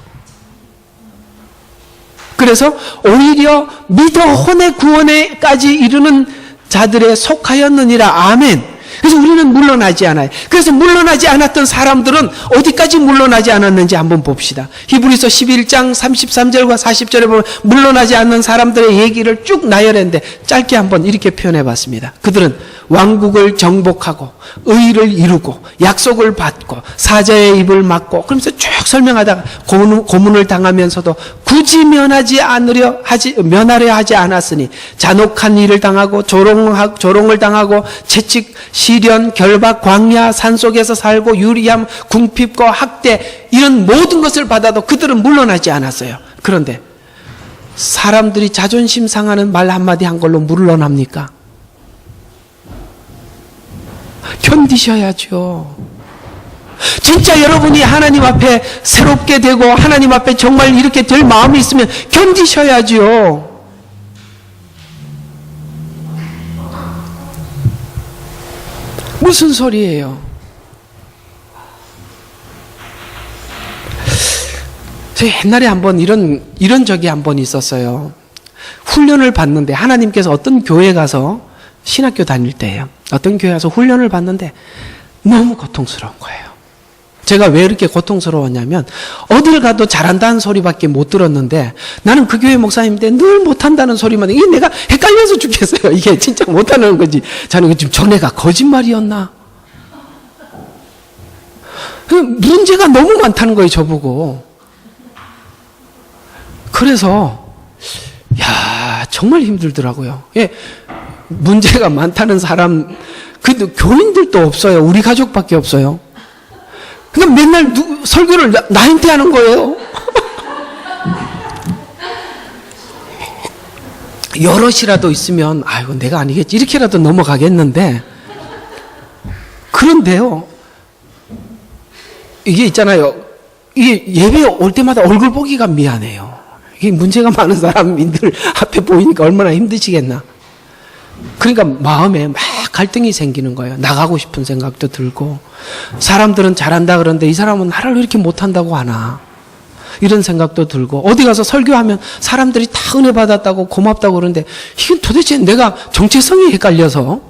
그래서 오히려 믿어 혼의 구원에까지 이르는 자들에 속하였느니라. 아멘. 그래서 우리는 물러나지 않아요. 그래서 물러나지 않았던 사람들은 어디까지 물러나지 않았는지 한번 봅시다. 히브리서 11장 33절과 40절에 보면 물러나지 않는 사람들의 얘기를 쭉 나열했는데 짧게 한번 이렇게 표현해 봤습니다. 그들은 왕국을 정복하고 의를 이루고 약속을 받고 사자의 입을 막고, 그러면서 쭉 설명하다가 고문을 당하면서도 굳이 면하려 하지 않았으니 잔혹한 일을 당하고 조롱을 당하고 채찍, 시련, 결박, 광야, 산속에서 살고 유리함, 궁핍과 학대, 이런 모든 것을 받아도 그들은 물러나지 않았어요. 그런데 사람들이 자존심 상하는 말 한마디 한 걸로 물러납니까? 견디셔야죠. 진짜 여러분이 하나님 앞에 새롭게 되고 하나님 앞에 정말 이렇게 될 마음이 있으면 견디셔야죠. 무슨 소리예요? 제가 옛날에 한번 이런 적이 한번 있었어요. 훈련을 받는데, 하나님께서 어떤 교회 가서 신학교 다닐 때예요. 어떤 교회 가서 훈련을 받는데 너무 고통스러운 거예요. 제가 왜 이렇게 고통스러웠냐면 어딜 가도 잘한다는 소리밖에 못 들었는데 나는 그 교회 목사님인데 늘 못한다는 소리만 이게 내가 헷갈려서 죽겠어요. 이게 진짜 못하는 건지 저는 지금 전에가 거짓말이었나? 문제가 너무 많다는 거예요, 저보고. 그래서 야 정말 힘들더라고요. 예, 문제가 많다는 사람 그래도 교인들도 없어요. 우리 가족밖에 없어요. 그냥 맨날 설교를 나한테 하는 거예요. 여럿이라도 있으면 아이고 내가 아니겠지 이렇게라도 넘어가겠는데 그런데요. 이게 있잖아요. 이게 예배 올 때마다 얼굴 보기가 미안해요. 이게 문제가 많은 사람들 앞에 보이니까 얼마나 힘드시겠나. 그러니까 마음에 막 갈등이 생기는 거예요. 나가고 싶은 생각도 들고 사람들은 잘한다 그러는데 이 사람은 나를 왜 이렇게 못한다고 하나 이런 생각도 들고 어디 가서 설교하면 사람들이 다 은혜 받았다고 고맙다고 그러는데 이게 도대체 내가 정체성이 헷갈려서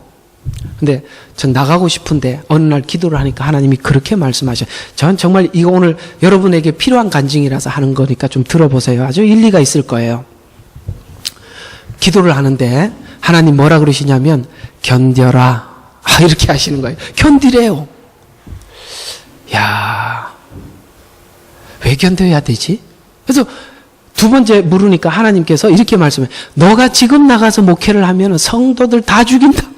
근데 전 나가고 싶은데 어느 날 기도를 하니까 하나님이 그렇게 말씀하셔요. 전 정말 이거 오늘 여러분에게 필요한 간증이라서 하는 거니까 좀 들어보세요. 아주 일리가 있을 거예요. 기도를 하는데 하나님 뭐라 그러시냐면 견뎌라. 이렇게 하시는 거예요. 견디래요. 야, 왜 견뎌야 되지? 그래서 두 번째 물으니까 하나님께서 이렇게 말씀해요. 너가 지금 나가서 목회를 하면 성도들 다 죽인다.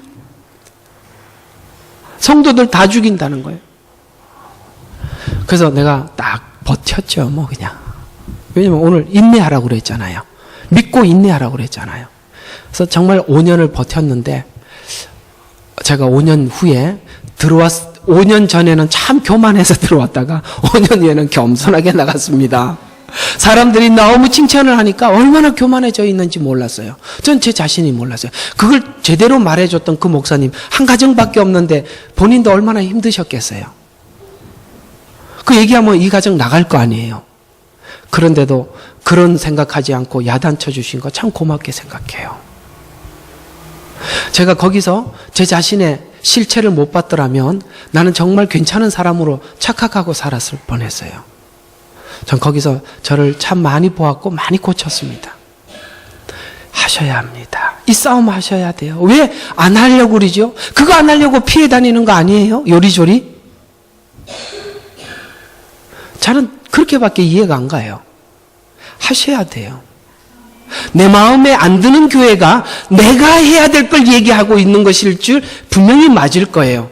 성도들 다 죽인다는 거예요. 그래서 내가 딱 버텼죠. 뭐 그냥. 왜냐면 오늘 인내하라고 그랬잖아요. 믿고 인내하라고 그랬잖아요. 그래서 정말 5년을 버텼는데 제가 5년 후에 5년 전에는 참 교만해서 들어왔다가 5년 후에는 겸손하게 나갔습니다. 사람들이 너무 칭찬을 하니까 얼마나 교만해져 있는지 몰랐어요. 전 제 자신이 몰랐어요. 그걸 제대로 말해줬던 그 목사님 한 가정밖에 없는데 본인도 얼마나 힘드셨겠어요. 그 얘기하면 이 가정 나갈 거 아니에요. 그런데도 그런 생각하지 않고 야단쳐 주신 거 참 고맙게 생각해요. 제가 거기서 제 자신의 실체를 못 봤더라면 나는 정말 괜찮은 사람으로 착각하고 살았을 뻔했어요. 전 거기서 저를 참 많이 보았고 많이 고쳤습니다. 하셔야 합니다. 이 싸움 하셔야 돼요. 왜 안 하려고 그러죠? 그거 안 하려고 피해 다니는 거 아니에요? 요리조리? 저는 그렇게밖에 이해가 안 가요. 하셔야 돼요. 내 마음에 안 드는 교회가 내가 해야 될 걸 얘기하고 있는 것일 줄 분명히 맞을 거예요.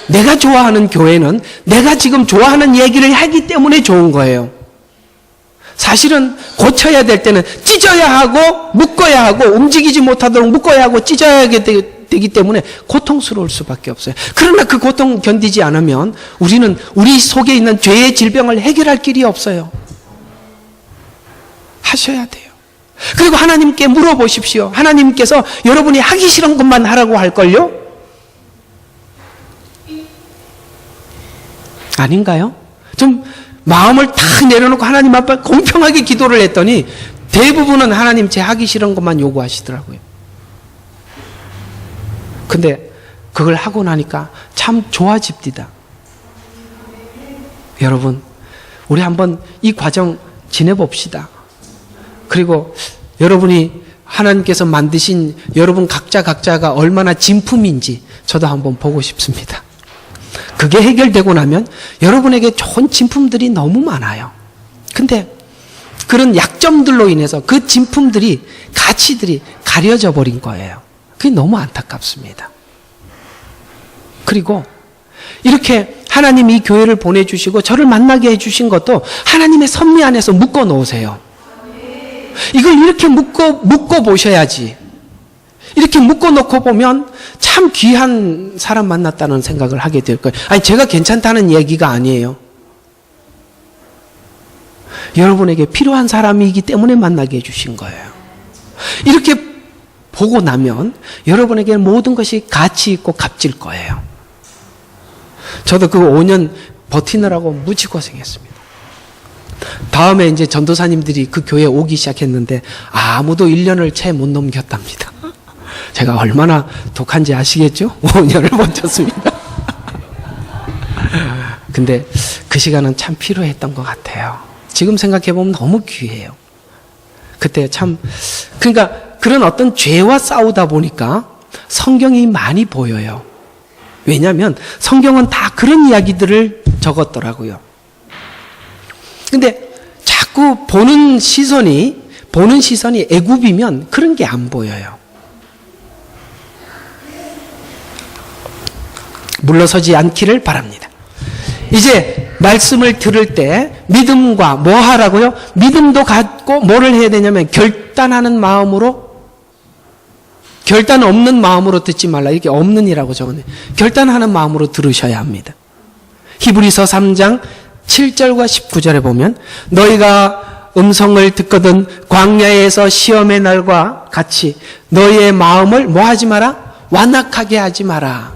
내가 좋아하는 교회는 내가 지금 좋아하는 얘기를 하기 때문에 좋은 거예요. 사실은 고쳐야 될 때는 찢어야 하고 묶어야 하고 움직이지 못하도록 묶어야 하고 찢어야 되기 때문에 고통스러울 수밖에 없어요. 그러나 그 고통 견디지 않으면 우리는 우리 속에 있는 죄의 질병을 해결할 길이 없어요. 하셔야 돼요. 그리고 하나님께 물어보십시오. 하나님께서 여러분이 하기 싫은 것만 하라고 할걸요? 아닌가요? 좀 마음을 다 내려놓고 하나님 앞에 공평하게 기도를 했더니 대부분은 하나님 제 하기 싫은 것만 요구하시더라고요. 근데 그걸 하고 나니까 참 좋아집니다. 여러분, 우리 한번 이 과정 지내봅시다. 그리고 여러분이 하나님께서 만드신 여러분 각자가 얼마나 진품인지 저도 한번 보고 싶습니다. 그게 해결되고 나면 여러분에게 좋은 진품들이 너무 많아요. 근데 그런 약점들로 인해서 그 진품들이, 가치들이 가려져 버린 거예요. 그게 너무 안타깝습니다. 그리고 이렇게 하나님이 교회를 보내주시고 저를 만나게 해주신 것도 하나님의 섭리 안에서 묶어 놓으세요. 이걸 이렇게 묶어 보셔야지. 이렇게 묶어 놓고 보면 참 귀한 사람 만났다는 생각을 하게 될 거예요. 아니, 제가 괜찮다는 얘기가 아니에요. 여러분에게 필요한 사람이기 때문에 만나게 해주신 거예요. 이렇게 보고 나면 여러분에게 모든 것이 가치 있고 값질 거예요. 저도 그 5년 버티느라고 무지 고생했습니다. 다음에 이제 전도사님들이 그 교회에 오기 시작했는데 아무도 1년을 채 못 넘겼답니다. 제가 얼마나 독한지 아시겠죠? 5년을 버텼습니다. 근데 그 시간은 참 필요했던 것 같아요. 지금 생각해보면 너무 귀해요. 그때 참, 그러니까 그런 어떤 죄와 싸우다 보니까 성경이 많이 보여요. 왜냐하면 성경은 다 그런 이야기들을 적었더라고요. 근데 자꾸 보는 시선이 애굽이면 그런 게 안 보여요. 물러서지 않기를 바랍니다. 이제 말씀을 들을 때 믿음과 뭐 하라고요? 믿음도 갖고 뭐를 해야 되냐면 결단하는 마음으로, 결단 없는 마음으로 듣지 말라. 이렇게 없는이라고 적었네요. 결단하는 마음으로 들으셔야 합니다. 히브리서 3장 7절과 19절에 보면 너희가 음성을 듣거든 광야에서 시험의 날과 같이 너희의 마음을 뭐 하지 마라? 완악하게 하지 마라.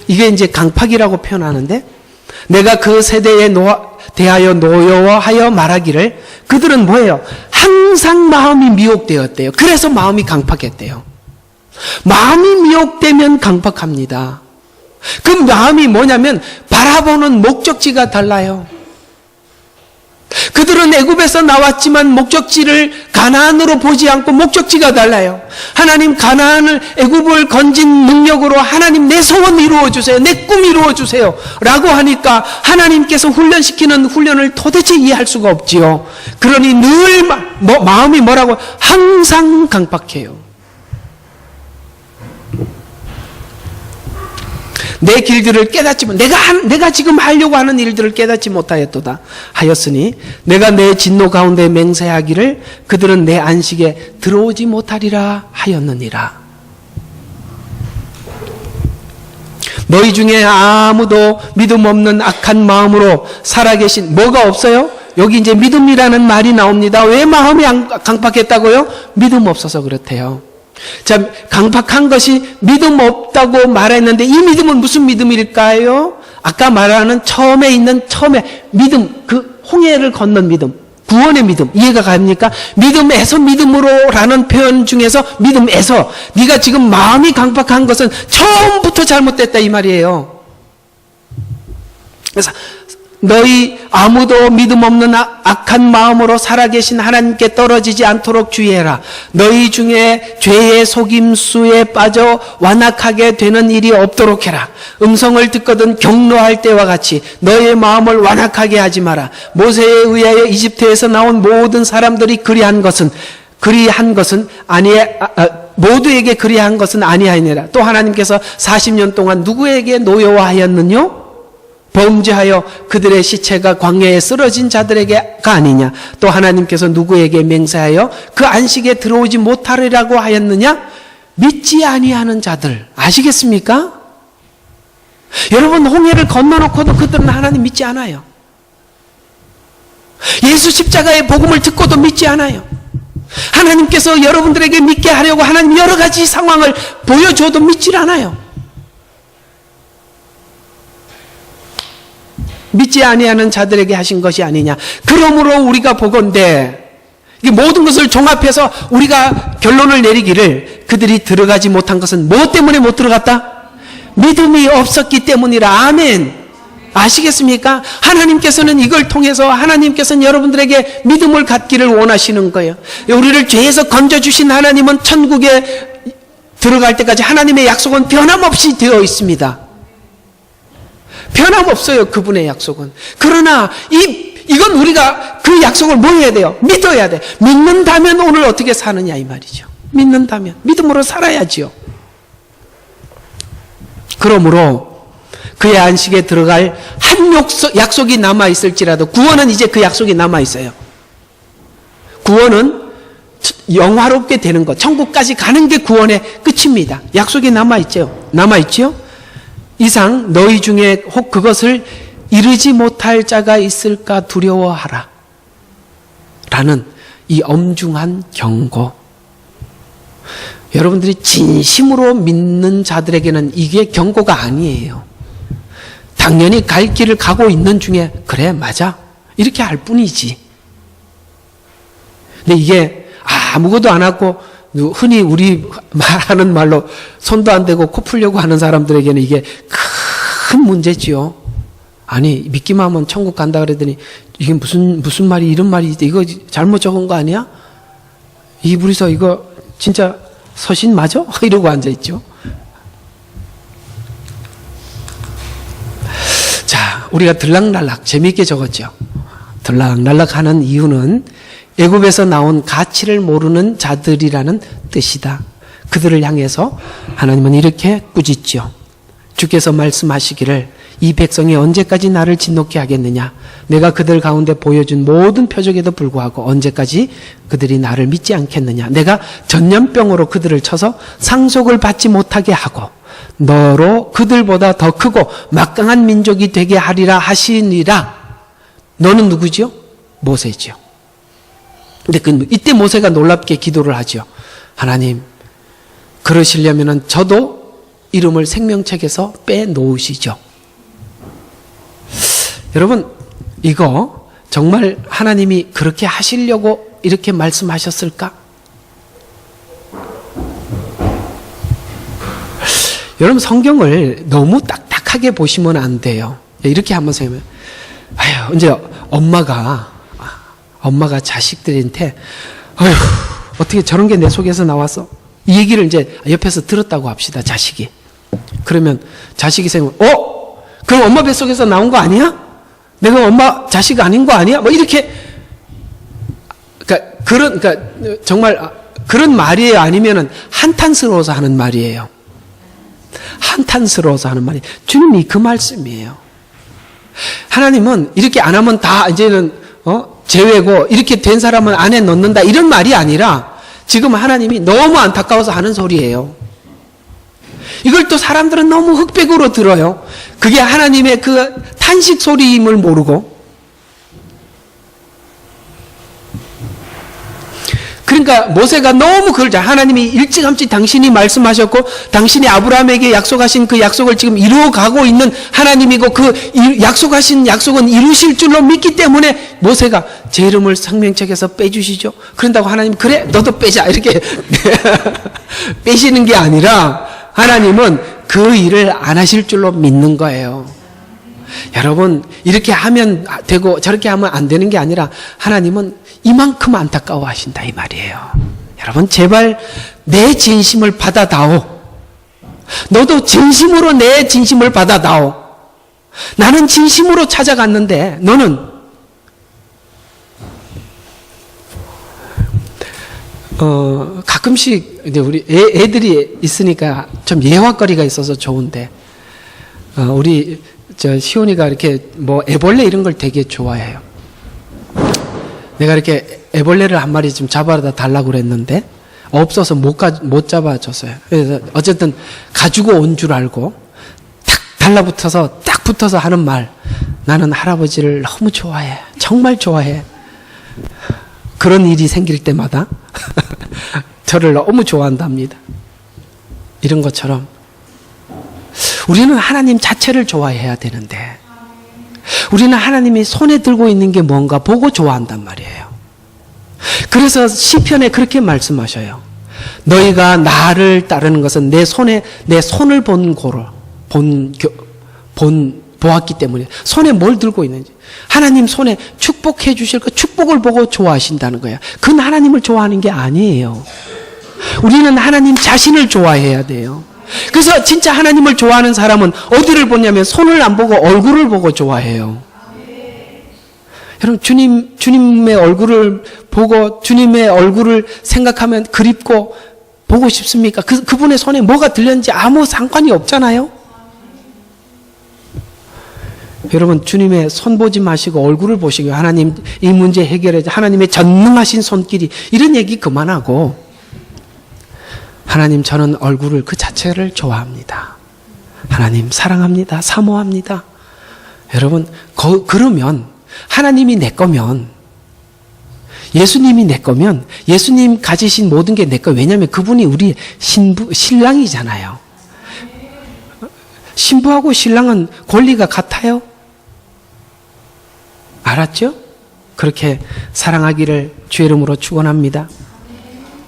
이게 이제 강팍이라고 표현하는데, 내가 그 세대에 대하여 노여워하여 말하기를 그들은 뭐예요? 항상 마음이 미혹되었대요. 그래서 마음이 강팍했대요. 마음이 미혹되면 강팍합니다. 그 마음이 뭐냐면 바라보는 목적지가 달라요. 그들은 애굽에서 나왔지만 목적지를 가나안으로 보지 않고 목적지가 달라요. 하나님 가나안을, 애굽을 건진 능력으로 하나님 내 소원 이루어주세요. 내 꿈 이루어주세요. 라고 하니까 하나님께서 훈련시키는 훈련을 도대체 이해할 수가 없지요. 그러니 늘 마음이 뭐라고? 항상 강팍해요. 내 길들을 깨닫지만 내가 지금 하려고 하는 일들을 깨닫지 못하였도다 하였으니 내가 내 진노 가운데 맹세하기를 그들은 내 안식에 들어오지 못하리라 하였느니라. 너희 중에 아무도 믿음 없는 악한 마음으로 살아계신, 뭐가 없어요? 여기 이제 믿음이라는 말이 나옵니다. 왜 마음이 강팍했다고요? 믿음 없어서 그렇대요. 자, 강팍한 것이 믿음 없다고 말했는데 이 믿음은 무슨 믿음일까요? 아까 말하는 처음에 믿음, 그 홍해를 건넌 믿음, 구원의 믿음, 이해가 갑니까? 믿음에서 믿음으로라는 표현 중에서 믿음에서, 네가 지금 마음이 강팍한 것은 처음부터 잘못됐다 이 말이에요. 그래서 너희 아무도 믿음 없는 악한 마음으로 살아계신 하나님께 떨어지지 않도록 주의해라. 너희 중에 죄의 속임수에 빠져 완악하게 되는 일이 없도록 해라. 음성을 듣거든 경노할 때와 같이 너의 마음을 완악하게 하지 마라. 모세에 의하여 이집트에서 나온 모든 사람들이 모두에게 그리한 것은 아니하니라. 또 하나님께서 40년 동안 누구에게 노여워하였느뇨? 범죄하여 그들의 시체가 광야에 쓰러진 자들에게가 아니냐. 또 하나님께서 누구에게 맹세하여 그 안식에 들어오지 못하리라고 하였느냐? 믿지 아니하는 자들. 아시겠습니까? 여러분, 홍해를 건너놓고도 그들은 하나님 믿지 않아요. 예수 십자가의 복음을 듣고도 믿지 않아요. 하나님께서 여러분들에게 믿게 하려고 하나님 여러 가지 상황을 보여줘도 믿질 않아요. 믿지 아니하는 자들에게 하신 것이 아니냐. 그러므로 우리가 보건대, 이 모든 것을 종합해서 우리가 결론을 내리기를 그들이 들어가지 못한 것은 뭐 때문에 못 들어갔다? 믿음이 없었기 때문이라. 아멘. 아시겠습니까? 하나님께서는 이걸 통해서 하나님께서는 여러분들에게 믿음을 갖기를 원하시는 거예요. 우리를 죄에서 건져주신 하나님은 천국에 들어갈 때까지 하나님의 약속은 변함없이 되어 있습니다. 변함없어요, 그분의 약속은. 그러나 이건 우리가 그 약속을 뭐 해야 돼요? 믿어야 돼. 믿는다면 오늘 어떻게 사느냐 이 말이죠. 믿는다면 믿음으로 살아야지요. 그러므로 그의 안식에 들어갈 한 약속이 남아있을지라도, 구원은 이제 그 약속이 남아있어요. 구원은 영화롭게 되는 것, 천국까지 가는 게 구원의 끝입니다. 약속이 남아있죠? 이상 너희 중에 혹 그것을 이루지 못할 자가 있을까 두려워하라 라는 이 엄중한 경고. 여러분들이 진심으로 믿는 자들에게는 이게 경고가 아니에요. 당연히 갈 길을 가고 있는 중에 그래 맞아 이렇게 할 뿐이지. 근데 이게 아무것도 안 하고 흔히 우리 말하는 말로 손도 안 대고 코 풀려고 하는 사람들에게는 이게 큰 문제지요. 아니, 믿기만 하면 천국 간다 그랬더니, 이게 무슨 말이, 이런 말이, 이거 잘못 적은 거 아니야? 이 무리서 이거 진짜 서신 맞아? 이러고 앉아있죠. 자, 우리가 들락날락 재미있게 적었죠. 들락날락 하는 이유는 애굽에서 나온 가치를 모르는 자들이라는 뜻이다. 그들을 향해서 하나님은 이렇게 꾸짖죠. 주께서 말씀하시기를 이 백성이 언제까지 나를 진노케 하겠느냐. 내가 그들 가운데 보여준 모든 표적에도 불구하고 언제까지 그들이 나를 믿지 않겠느냐. 내가 전염병으로 그들을 쳐서 상속을 받지 못하게 하고 너로 그들보다 더 크고 막강한 민족이 되게 하리라 하시니라. 너는 누구지요? 모세지요. 근데 이때 모세가 놀랍게 기도를 하죠. 하나님, 그러시려면은 저도 이름을 생명책에서 빼놓으시죠. 여러분, 이거 정말 하나님이 그렇게 하시려고 이렇게 말씀하셨을까? 여러분, 성경을 너무 딱딱하게 보시면 안 돼요. 이렇게 한번 생각해요. 아휴, 이제 엄마가 자식들한테, 아휴, 어떻게 저런 게 내 속에서 나왔어? 이 얘기를 이제 옆에서 들었다고 합시다, 자식이. 그러면 자식이 생각하면, 그럼 엄마 뱃속에서 나온 거 아니야? 내가 엄마 자식 아닌 거 아니야? 뭐 이렇게, 그러니까 정말 그런 말이에요? 아니면은 한탄스러워서 하는 말이에요? 한탄스러워서 하는 말이 주님이 그 말씀이에요. 하나님은 이렇게 안 하면 다 이제는 제외고 이렇게 된 사람은 안에 넣는다 이런 말이 아니라 지금 하나님이 너무 안타까워서 하는 소리예요. 이걸 또 사람들은 너무 흑백으로 들어요. 그게 하나님의 그 탄식 소리임을 모르고. 그러니까 모세가 너무 그걸 하나님이 일찌감치 당신이 말씀하셨고 당신이 아브라함에게 약속하신 그 약속을 지금 이루어가고 있는 하나님이고 그 약속하신 약속은 이루실 줄로 믿기 때문에 모세가 제 이름을 생명책에서 빼주시죠. 그런다고 하나님 그래 너도 빼자 이렇게 빼시는 게 아니라 하나님은 그 일을 안 하실 줄로 믿는 거예요. 여러분, 이렇게 하면 되고 저렇게 하면 안 되는 게 아니라 하나님은 이만큼 안타까워 하신다 이 말이에요. 여러분, 제발 내 진심을 받아다오. 너도 진심으로 내 진심을 받아다오. 나는 진심으로 찾아갔는데 너는 가끔씩 이제 우리 애들이 있으니까 좀 예화거리가 있어서 좋은데 우리 시온이가 이렇게 뭐 애벌레 이런 걸 되게 좋아해요. 내가 이렇게 애벌레를 한 마리 좀 잡아다 달라고 그랬는데 없어서 못 잡아줬어요. 그래서 어쨌든 가지고 온 줄 알고 탁 달라붙어서 딱 붙어서 하는 말, 나는 할아버지를 너무 좋아해. 정말 좋아해. 그런 일이 생길 때마다 저를 너무 좋아한답니다. 이런 것처럼 우리는 하나님 자체를 좋아해야 되는데 우리는 하나님이 손에 들고 있는 게 뭔가 보고 좋아한단 말이에요. 그래서 시편에 그렇게 말씀하셔요. 너희가 나를 따르는 것은 내 손을 보았기 때문에 손에 뭘 들고 있는지 하나님 손에 축복해 주실 그 축복을 보고 좋아하신다는 거야. 그건 하나님을 좋아하는 게 아니에요. 우리는 하나님 자신을 좋아해야 돼요. 그래서 진짜 하나님을 좋아하는 사람은 어디를 보냐면 손을 안 보고 얼굴을 보고 좋아해요. 여러분, 주님의 얼굴을 보고 주님의 얼굴을 생각하면 그립고 보고 싶습니까? 그분의 손에 뭐가 들렸는지 아무 상관이 없잖아요. 여러분, 주님의 손 보지 마시고 얼굴을 보시고 하나님 이 문제 해결해 하나님의 전능하신 손길이 이런 얘기 그만하고 하나님 저는 얼굴을 그 자체를 좋아합니다. 하나님 사랑합니다. 사모합니다. 여러분, 그러면 하나님이 내 거면 예수님이 내 거면 예수님 가지신 모든 게 내 거. 왜냐하면 그분이 우리 신랑이잖아요. 신부하고 신랑은 권리가 같아요. 알았죠? 그렇게 사랑하기를 주의 이름으로 축원합니다.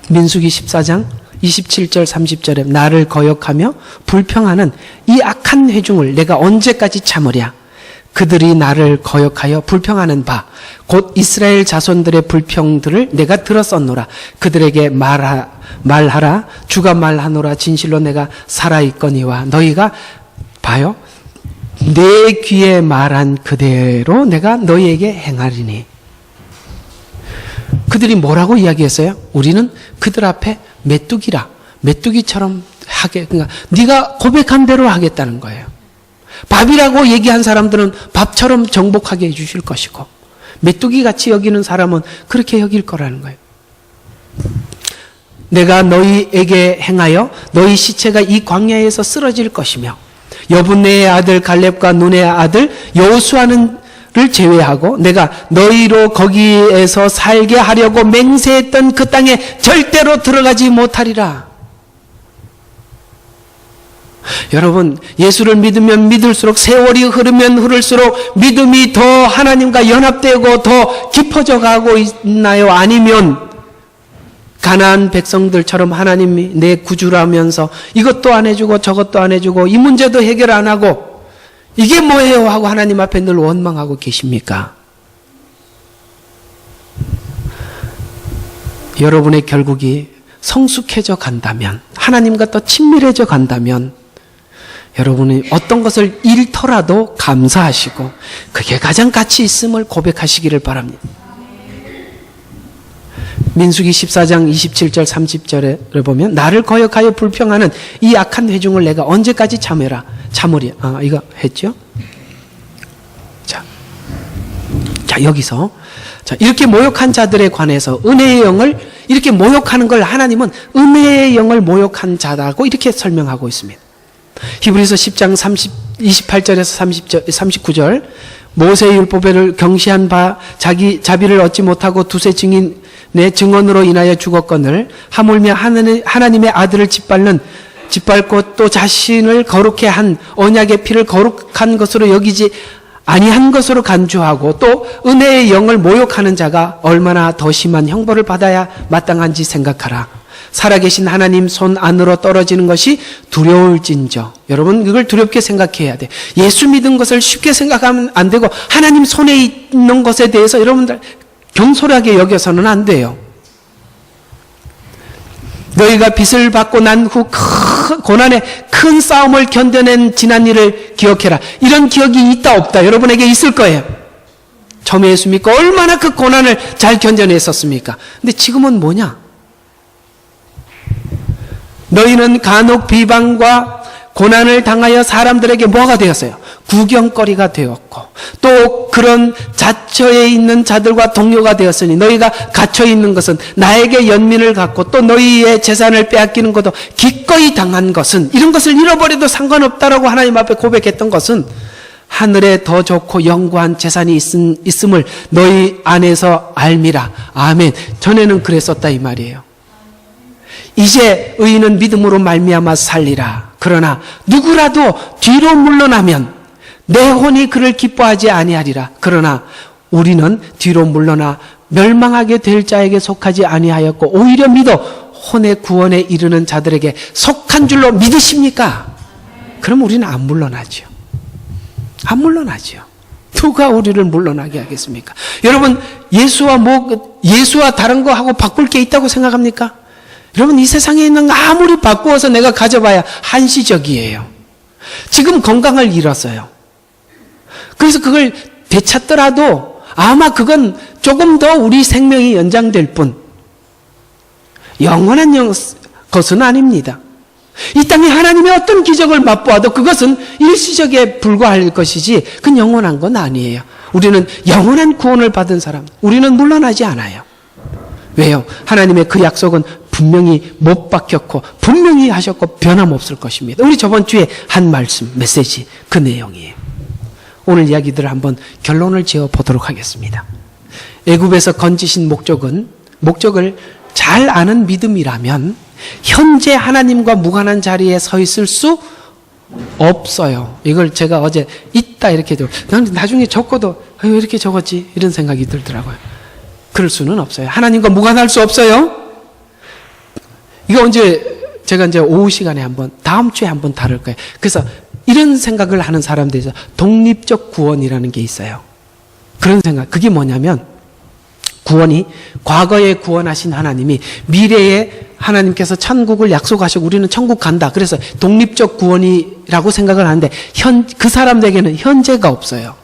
민수기 14장 27절 30절에 나를 거역하며 불평하는 이 악한 회중을 내가 언제까지 참으랴. 그들이 나를 거역하여 불평하는 바 곧 이스라엘 자손들의 불평들을 내가 들었었노라. 그들에게 말하라. 주가 말하노라. 진실로 내가 살아있거니와 너희가 봐요. 내 귀에 말한 그대로 내가 너희에게 행하리니. 그들이 뭐라고 이야기했어요? 우리는 그들 앞에 메뚜기라. 메뚜기처럼 하게, 그러니까 네가 고백한 대로 하겠다는 거예요. 밥이라고 얘기한 사람들은 밥처럼 정복하게 해주실 것이고, 메뚜기같이 여기는 사람은 그렇게 여길 거라는 거예요. 내가 너희에게 행하여 너희 시체가 이 광야에서 쓰러질 것이며 여분네의 아들 갈렙과 눈의 아들 여호수아를 제외하고 내가 너희로 거기에서 살게 하려고 맹세했던 그 땅에 절대로 들어가지 못하리라. 여러분, 예수를 믿으면 믿을수록, 세월이 흐르면 흐를수록 믿음이 더 하나님과 연합되고 더 깊어져 가고 있나요? 아니면 가나안 백성들처럼 하나님이 내 구주라면서 이것도 안 해주고 저것도 안 해주고 이 문제도 해결 안 하고 이게 뭐예요? 하고 하나님 앞에 늘 원망하고 계십니까? 여러분의 결국이 성숙해져 간다면, 하나님과 더 친밀해져 간다면 여러분이 어떤 것을 잃더라도 감사하시고 그게 가장 가치 있음을 고백하시기를 바랍니다. 민수기 14장 27절 30절에 보면 나를 거역하여 불평하는 이 악한 회중을 내가 언제까지 참으리. 이거 했죠? 자, 여기서 이렇게 모욕한 자들에 관해서 은혜의 영을 이렇게 모욕하는 걸 하나님은 은혜의 영을 모욕한 자라고 이렇게 설명하고 있습니다. 히브리서 10장 28절에서 39절 모세의 율법을 경시한 바 자기 자비를 얻지 못하고 두세 증인의 증언으로 인하여 죽었거늘 하물며 하나님의 아들을 짓밟고 또 자신을 거룩해 한 언약의 피를 거룩한 것으로 여기지 아니한 것으로 간주하고 또 은혜의 영을 모욕하는 자가 얼마나 더 심한 형벌을 받아야 마땅한지 생각하라. 살아계신 하나님 손 안으로 떨어지는 것이 두려울진저. 여러분, 그걸 두렵게 생각해야 돼. 예수 믿은 것을 쉽게 생각하면 안 되고 하나님 손에 있는 것에 대해서 여러분들 경솔하게 여겨서는 안 돼요. 너희가 빚을 받고 난 후 고난의 큰 싸움을 견뎌낸 지난 일을 기억해라. 이런 기억이 있다 없다 여러분에게 있을 거예요. 처음에 예수 믿고 얼마나 그 고난을 잘 견뎌냈었습니까? 근데 지금은 뭐냐? 너희는 간혹 비방과 고난을 당하여 사람들에게 뭐가 되었어요? 구경거리가 되었고 또 그런 자처에 있는 자들과 동료가 되었으니 너희가 갇혀있는 것은 나에게 연민을 갖고 또 너희의 재산을 빼앗기는 것도 기꺼이 당한 것은 이런 것을 잃어버려도 상관없다라고 하나님 앞에 고백했던 것은 하늘에 더 좋고 영구한 재산이 있음을 너희 안에서 알미라. 아멘. 전에는 그랬었다 이 말이에요. 이제 의인은 믿음으로 말미암아 살리라. 그러나 누구라도 뒤로 물러나면 내 혼이 그를 기뻐하지 아니하리라. 그러나 우리는 뒤로 물러나 멸망하게 될 자에게 속하지 아니하였고 오히려 믿어 혼의 구원에 이르는 자들에게 속한 줄로 믿으십니까? 그럼 우리는 안 물러나죠. 안 물러나죠. 누가 우리를 물러나게 하겠습니까? 여러분, 예수와 다른 거 하고 바꿀 게 있다고 생각합니까? 여러분, 이 세상에 있는 아무리 바꾸어서 내가 가져봐야 한시적이에요. 지금 건강을 잃었어요. 그래서 그걸 되찾더라도 아마 그건 조금 더 우리 생명이 연장될 뿐 영원한 것은 아닙니다. 이 땅에 하나님의 어떤 기적을 맛보아도 그것은 일시적에 불과할 것이지 그건 영원한 건 아니에요. 우리는 영원한 구원을 받은 사람, 우리는 물러나지 않아요. 왜요? 하나님의 그 약속은 분명히 못 바뀌었고 분명히 하셨고 변함없을 것입니다. 우리 저번 주에 한 말씀, 메시지 그 내용이에요. 오늘 이야기들을 한번 결론을 지어 보도록 하겠습니다. 애굽에서 건지신 목적을 잘 아는 믿음이라면 현재 하나님과 무관한 자리에 서 있을 수 없어요. 이걸 제가 어제 있다 이렇게 나중에 적어도 왜 이렇게 적었지 이런 생각이 들더라고요. 그럴 수는 없어요. 하나님과 무관할 수 없어요. 이거 제가 오후 시간에 다음 주에 한번 다룰 거예요. 그래서 이런 생각을 하는 사람들이 독립적 구원이라는 게 있어요. 그런 생각. 그게 뭐냐면 구원이 과거에 구원하신 하나님이 미래에 하나님께서 천국을 약속하시고 우리는 천국 간다. 그래서 독립적 구원이라고 생각을 하는데 그 사람들에게는 현재가 없어요.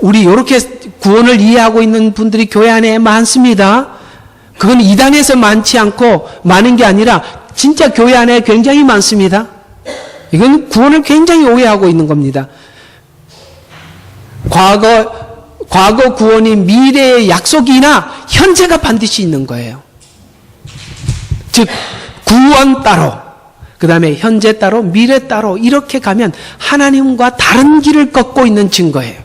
우리 이렇게 구원을 이해하고 있는 분들이 교회 안에 많습니다. 그건 이단에서 많지 않고 많은 게 아니라 진짜 교회 안에 굉장히 많습니다. 이건 구원을 굉장히 오해하고 있는 겁니다. 과거 구원이 미래의 약속이나 현재가 반드시 있는 거예요. 즉 구원 따로, 그 다음에 현재 따로, 미래 따로 이렇게 가면 하나님과 다른 길을 걷고 있는 증거예요.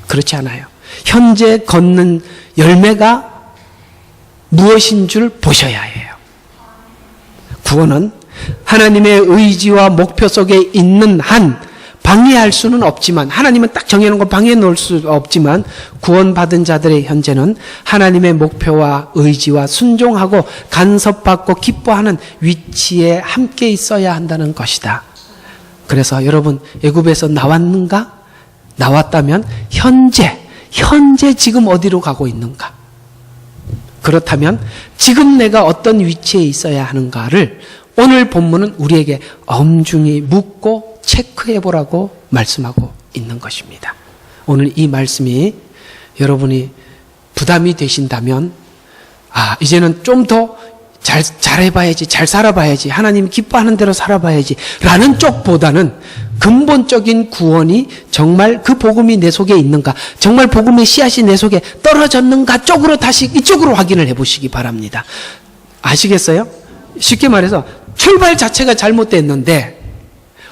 그렇지 않아요. 현재 걷는 열매가 무엇인 줄 보셔야 해요. 구원은 하나님의 의지와 목표 속에 있는 한 방해할 수는 없지만, 하나님은 딱 정해놓은 거 방해해 놓을 수 없지만, 구원받은 자들의 현재는 하나님의 목표와 의지와 순종하고 간섭받고 기뻐하는 위치에 함께 있어야 한다는 것이다. 그래서 여러분, 애굽에서 나왔는가? 나왔다면 현재 지금 어디로 가고 있는가? 그렇다면 지금 내가 어떤 위치에 있어야 하는가를 오늘 본문은 우리에게 엄중히 묻고 체크해 보라고 말씀하고 있는 것입니다. 오늘 이 말씀이 여러분이 부담이 되신다면, 이제는 좀 더 잘해봐야지, 잘 살아봐야지, 하나님 기뻐하는 대로 살아봐야지 라는 쪽보다는 근본적인 구원이 정말 그 복음이 내 속에 있는가, 정말 복음의 씨앗이 내 속에 떨어졌는가 쪽으로 다시 이쪽으로 확인을 해보시기 바랍니다. 아시겠어요? 쉽게 말해서 출발 자체가 잘못됐는데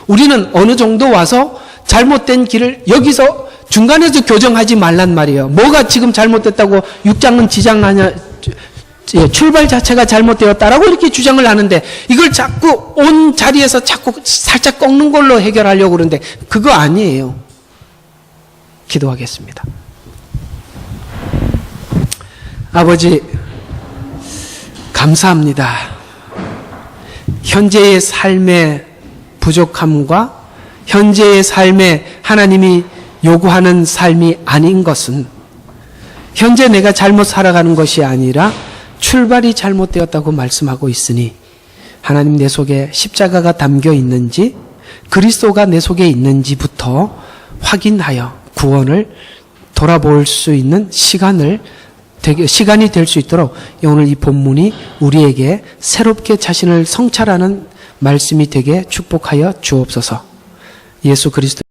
우리는 어느 정도 와서 잘못된 길을 여기서 중간에서 교정하지 말란 말이에요. 뭐가 지금 잘못됐다고 6장은 지장하냐, 출발 자체가 잘못되었다라고 이렇게 주장을 하는데 이걸 자꾸 온 자리에서 자꾸 살짝 꺾는 걸로 해결하려고 그러는데 그거 아니에요. 기도하겠습니다. 아버지, 감사합니다. 현재의 삶의 부족함과 현재의 삶에 하나님이 요구하는 삶이 아닌 것은 현재 내가 잘못 살아가는 것이 아니라 출발이 잘못되었다고 말씀하고 있으니 하나님 내 속에 십자가가 담겨 있는지 그리스도가 내 속에 있는지부터 확인하여 구원을 돌아볼 수 있는 시간이 될 수 있도록 오늘 이 본문이 우리에게 새롭게 자신을 성찰하는 말씀이 되게 축복하여 주옵소서. 예수 그리스도